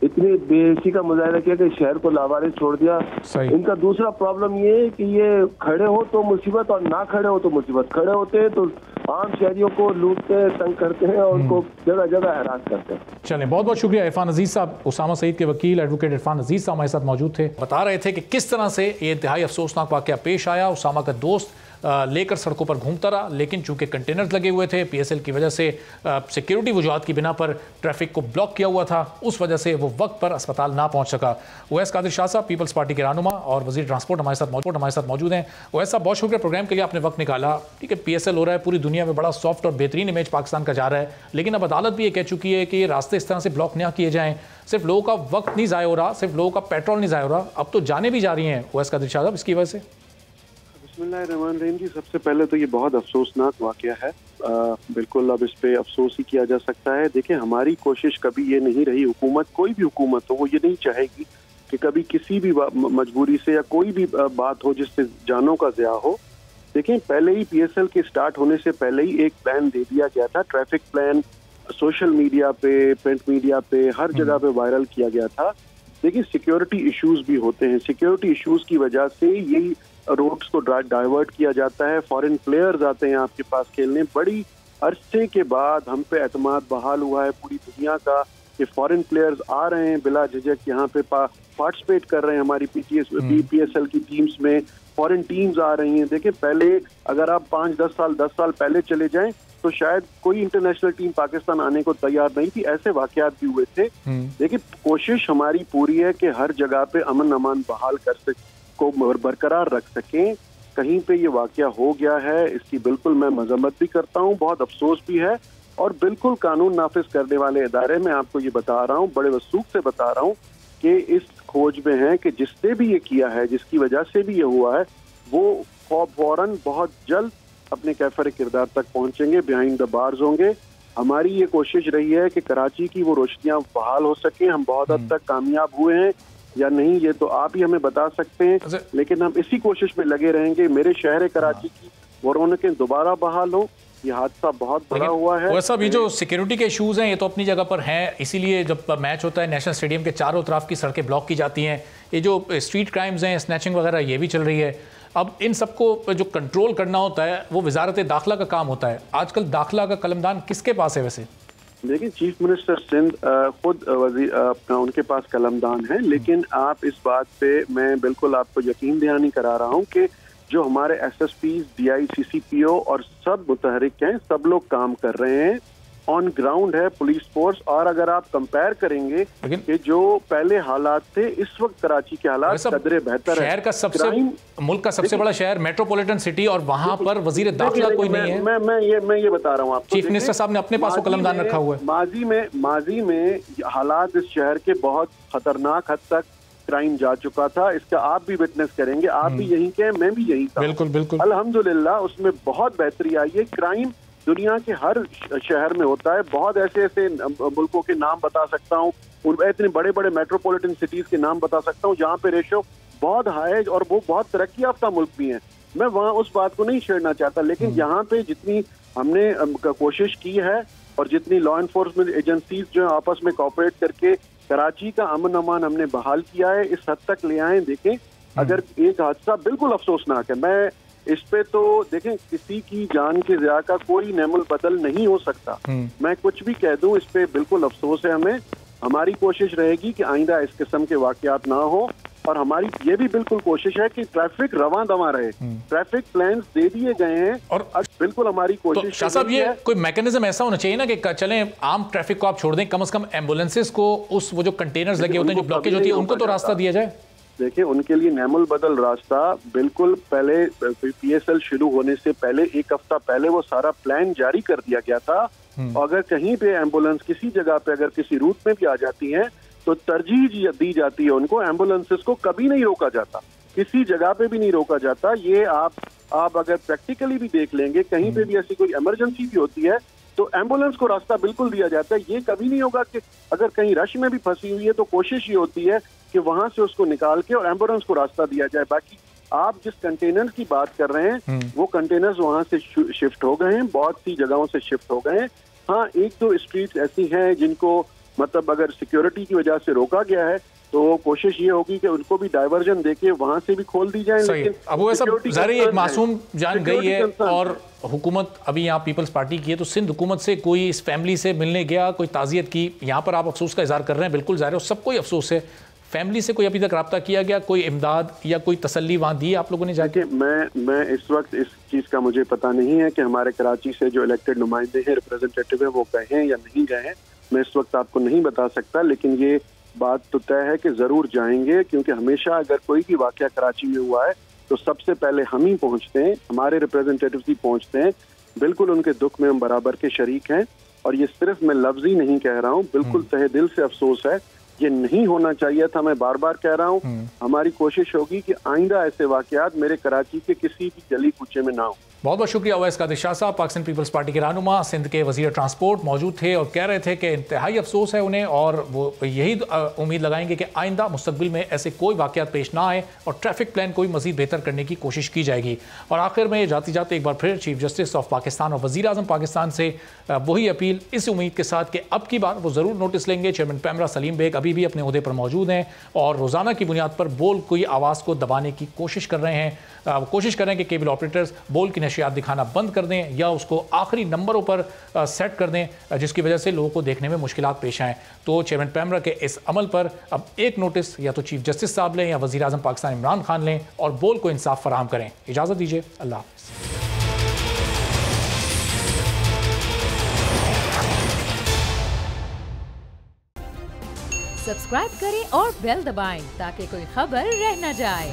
इतनी बेहिसी का मुजाहिरा किया कि शहर को लावारिस छोड़ दिया। इनका दूसरा प्रॉब्लम ये है कि ये खड़े हो तो मुसीबत और ना खड़े हो तो मुसीबत। खड़े होते हैं तो आम शहरियों को लूटते हैं, तंग करते हैं और उनको जगह जगह हरास करते हैं। चलें, बहुत बहुत शुक्रिया इरफान अजीज साहब। उसामा सईद के वकील एडवोकेट इरफान अजीज साहब हमारे साथ मौजूद थे, बता रहे थे कि किस तरह से ये इंतहाई अफसोसनाक वाकया पेश आया। उसामा का दोस्त लेकर सड़कों पर घूमता रहा, लेकिन चूंकि कंटेनर्स लगे हुए थे, पीएसएल की वजह से सिक्योरिटी वजूहात की बिना पर ट्रैफिक को ब्लॉक किया हुआ था, उस वजह से वो वक्त पर अस्पताल ना पहुंच सका। ओवैस कादिर शाह साहब पीपल्स पार्टी के रहनुमा और वजीर ट्रांसपोर्ट हमारे साथ मौजूद हैं। ओवैस साहब, बहुत शुक्रिया प्रोग्राम के लिए, आपने वक्त निकाला। ठीक है, पीएसएल हो रहा है, पूरी दुनिया में बड़ा सॉफ्ट और बेहतरीन इमेज पाकिस्तान का जा रहा है, लेकिन अब अदालत भी ये कह चुकी है कि ये रास्ते इस तरह से ब्लॉक ना किए जाएं। सिर्फ लोगों का वक्त नहीं ज़ाया हो रहा, सिर्फ लोगों का पेट्रोल नहीं ज़ाया हो रहा, अब तो जाने भी जा रही हैं ओवैस कादिर शाह साहब इसकी वजह से। बिस्मिल्लाहिर्रहमानिर्रहीम जी, सबसे पहले तो ये बहुत अफसोसनाक वाकया है। बिल्कुल अब इस पे अफसोस ही किया जा सकता है। देखिए, हमारी कोशिश कभी ये नहीं रही, हुकूमत कोई भी हुकूमत हो वो ये नहीं चाहेगी कि कभी किसी भी मजबूरी से या कोई भी बात हो जिससे जानों का ज़िया हो। देखिए, पहले ही पीएसएल के स्टार्ट होने से पहले ही एक प्लान दे दिया गया था, ट्रैफिक प्लान सोशल मीडिया पे, प्रिंट मीडिया पे, हर जगह पे वायरल किया गया था। देखिए सिक्योरिटी इश्यूज भी होते हैं, सिक्योरिटी इश्यूज की वजह से यही रोड्स को डाइवर्ट किया जाता है, फॉरेन प्लेयर्स आते हैं आपके पास खेलने। बड़ी अरसे के बाद हम पे एतमाद बहाल हुआ है पूरी दुनिया का कि फॉरेन प्लेयर्स आ रहे हैं बिला झिझक यहाँ पे पार्टिसिपेट कर रहे हैं हमारी PSL की टीम्स में, फॉरेन टीम्स आ रही हैं। देखिए पहले अगर आप 5-10 साल पहले चले जाएं तो शायद कोई इंटरनेशनल टीम पाकिस्तान आने को तैयार नहीं थी, ऐसे वाकयात भी हुए थे। देखिए कोशिश हमारी पूरी है कि हर जगह पे अमन अमान बहाल को बरकरार रख सकें। कहीं पे ये वाकया हो गया है इसकी बिल्कुल मैं मजम्मत भी करता हूँ, बहुत अफसोस भी है, और बिल्कुल कानून नाफिज करने वाले इदारे में आपको ये बता रहा हूँ, बड़े वसूख से बता रहा हूँ कि इस खोज में है कि जिसने भी ये किया है, जिसकी वजह से भी ये हुआ है, वो फौरन बहुत जल्द अपने कैफर किरदार तक पहुंचेंगे, बिहाइंड द बार्स होंगे। हमारी ये कोशिश रही है कि कराची की वो रोशनियां बहाल हो सके। हम बहुत हद तक कामयाब हुए हैं या नहीं ये तो आप ही हमें बता सकते हैं, लेकिन हम इसी कोशिश में लगे रहेंगे मेरे शहर कराची की वो रौनकें दोबारा बहाल हो। ये हादसा बहुत बड़ा हुआ है। वैसा भी जो सिक्योरिटी के इश्यूज हैं ये तो अपनी जगह पर हैं, इसीलिए जब मैच होता है नेशनल स्टेडियम के चारों तरफ की सड़कें ब्लॉक की जाती हैं। ये जो स्ट्रीट क्राइम्स हैं, स्नैचिंग वगैरह, ये भी चल रही है। अब इन सबको जो कंट्रोल करना होता है वो वजारत दाखिला का काम होता है। आजकल दाखिला का कलमदान किसके पास है वैसे? देखिए चीफ मिनिस्टर सिंध खुद अपना उनके पास कलमदान है, लेकिन आप इस बात पे मैं बिल्कुल आपको यकीन दहानी करा रहा हूँ कि जो हमारे SSPs, DI, CCPO और सब मुतहरिक हैं, सब लोग काम कर रहे हैं, ऑन ग्राउंड है पुलिस फोर्स। और अगर आप कंपेयर करेंगे कि जो पहले हालात थे, इस वक्त कराची के हालात कदरे बेहतर है। शहर का सबसे मुल्क का सबसे बड़ा शहर, मेट्रोपॉलिटन सिटी, और वहां पर वजीर दाखिला कोई नहीं है। मैं ये बता रहा हूँ आपको, चीफ मिनिस्टर साहब ने अपने पास वो कलमदान रखा हुआ है। माजी में हालात इस शहर के बहुत खतरनाक हद तक क्राइम जा चुका था, इसका आप भी विटनेस करेंगे, आप भी यहीं के, मैं भी यहीं का। बिल्कुल बिल्कुल। अल्हम्दुलिल्लाह उसमें बहुत बेहतरी आई है। क्राइम दुनिया के हर शहर में होता है, बहुत ऐसे मुल्कों के नाम बता सकता हूँ, इतने बड़े बड़े मेट्रोपॉलिटन सिटीज के नाम बता सकता हूँ जहाँ पे रेशो बहुत हाई है और वो बहुत तरक्की याफ्ता मुल्क भी हैं। मैं वहाँ उस बात को नहीं छेड़ना चाहता, लेकिन यहाँ पे जितनी हमने कोशिश की है और जितनी लॉ एनफोर्समेंट एजेंसीज जो आपस में कोऑपरेट करके कराची का अमन अमान हमने बहाल किया है, इस हद तक ले आए। देखें अगर एक हादसा बिल्कुल अफसोसनाक है, मैं इस पे तो देखें किसी की जान के ज़िया का कोई नेमुल बदल नहीं हो सकता, मैं कुछ भी कह दूं इस पे बिल्कुल अफसोस है हमें। हमारी कोशिश रहेगी कि आइंदा इस किस्म के वाकयात ना हो, और हमारी ये भी बिल्कुल कोशिश है कि ट्रैफिक रवां दवा रहे। ट्रैफिक प्लान्स दे दिए गए हैं और बिल्कुल हमारी कोशिश। तो शाह साहब ये कोई मैकेनिज्म ऐसा होना चाहिए ना कि चलें आम ट्रैफिक को आप छोड़ दें, कम से कम एम्बुलेंसेस को उस वो जो कंटेनर्स लगे होते हैं, जो ब्लॉकेज होती है, उनको तो रास्ता दिया जाए। देखिए उनके लिए नेमुल बदल रास्ता बिल्कुल पहले PSL शुरू होने से पहले एक हफ्ता पहले वो सारा प्लान जारी कर दिया गया था। अगर कहीं पे एम्बुलेंस किसी जगह पे अगर किसी रूट में भी आ जाती है तो तरजीह दी जाती है उनको, एम्बुलेंसेस को कभी नहीं रोका जाता, किसी जगह पे भी नहीं रोका जाता। ये आप अगर प्रैक्टिकली भी देख लेंगे, कहीं पे भी ऐसी कोई इमरजेंसी भी होती है तो एम्बुलेंस को रास्ता बिल्कुल दिया जाता है। ये कभी नहीं होगा कि अगर कहीं रश में भी फंसी हुई है तो कोशिश ये होती है कि वहां से उसको निकाल के और एम्बुलेंस को रास्ता दिया जाए। बाकी आप जिस कंटेनर्स की बात कर रहे हैं वो कंटेनर्स वहां से शिफ्ट हो गए हैं, बहुत सी जगहों से शिफ्ट हो गए हैं। हाँ, एक दो स्ट्रीट्स ऐसी हैं जिनको मतलब अगर सिक्योरिटी की वजह से रोका गया है तो कोशिश ये होगी कि उनको भी डाइवर्जन देके वहां से भी खोल दी जाए। लेकिन अब वो ऐसा जारी एक मासूम जान गई है और हुकूमत अभी यहाँ पीपल्स पार्टी की है, तो सिंध हुकूमत से कोई इस फैमिली से मिलने गया, कोई ताज़ियत की? यहाँ पर आप अफसोस का इजहार कर रहे हैं, बिल्कुल ज़ाहिर है सबको ही अफसोस है। फैमिली से कोई अभी तक रब्ता किया गया, कोई इमदाद या कोई तसल्ली वहाँ दी आप लोगों ने जाके? मैं इस वक्त इस चीज़ का मुझे पता नहीं है कि हमारे कराची से जो इलेक्टेड नुमाइंदे हैं, रिप्रेजेंटेटिव हैं, वो गए हैं या नहीं गए हैं। मैं इस वक्त आपको नहीं बता सकता, लेकिन ये बात तो तय है कि ज़रूर जाएंगे, क्योंकि हमेशा अगर कोई भी वाक़या कराची में हुआ है तो सबसे पहले हम ही पहुँचते हैं, हमारे रिप्रेजेंटेटिव ही पहुँचते हैं। बिल्कुल उनके दुख में हम बराबर के शरीक हैं, और ये सिर्फ मैं लफ्ज़ ही नहीं कह रहा हूँ, बिल्कुल तहे दिल से अफसोस है। ये नहीं होना चाहिए था, मैं बार बार कह रहा हूँ। हमारी कोशिश होगी कि आइंदा ऐसे वाकयात मेरे कराची के किसी भी गली कूचे में ना हो। बहुत बहुत शुक्रिया अवैस कादिर शाह साहब, पाकिस्तान पीपल्स पार्टी के रहनुमा, सिंध के वजीर ट्रांसपोर्ट मौजूद थे और कह रहे थे कि इंतहाई अफसोस है उन्हें और वो यही उम्मीद लगाएंगे कि आइंदा मुस्तकबिल में ऐसे कोई वाक़यात पेश ना आए और ट्रैफिक प्लान को भी मज़ीद बेहतर करने की कोशिश की जाएगी। और आखिर में जाते जाते एक बार फिर चीफ जस्टिस ऑफ पाकिस्तान और वज़ीर आज़म पाकिस्तान से वही अपील, इस उम्मीद के साथ कि अब की बार वो ज़रूर नोटिस लेंगे। चेयरमैन पैमरा सलीम बेग अभी भी अपने ओहदे पर मौजूद हैं और रोज़ाना की बुनियाद पर बोल की आवाज़ को दबाने की कोशिश कर रहे हैं। कोशिश कर रहे हैं कि केबल ऑपरेटर्स बोल की नशियात दिखाना बंद कर दें या उसको आखिरी नंबरों पर सेट कर दें, जिसकी वजह से लोगों को देखने में मुश्किलात पेश आएँ। तो चेयरमैन पैमरा के इस अमल पर अब एक नोटिस या तो चीफ जस्टिस साहब लें या वज़ीर आज़म पाकिस्तान इमरान खान लें और बोल को इंसाफ फराहम करें। इजाज़त दीजिए, अल्लाह हाफ़िज़। सब्सक्राइब करें और बेल दबाएं ताकि कोई खबर रह न जाए।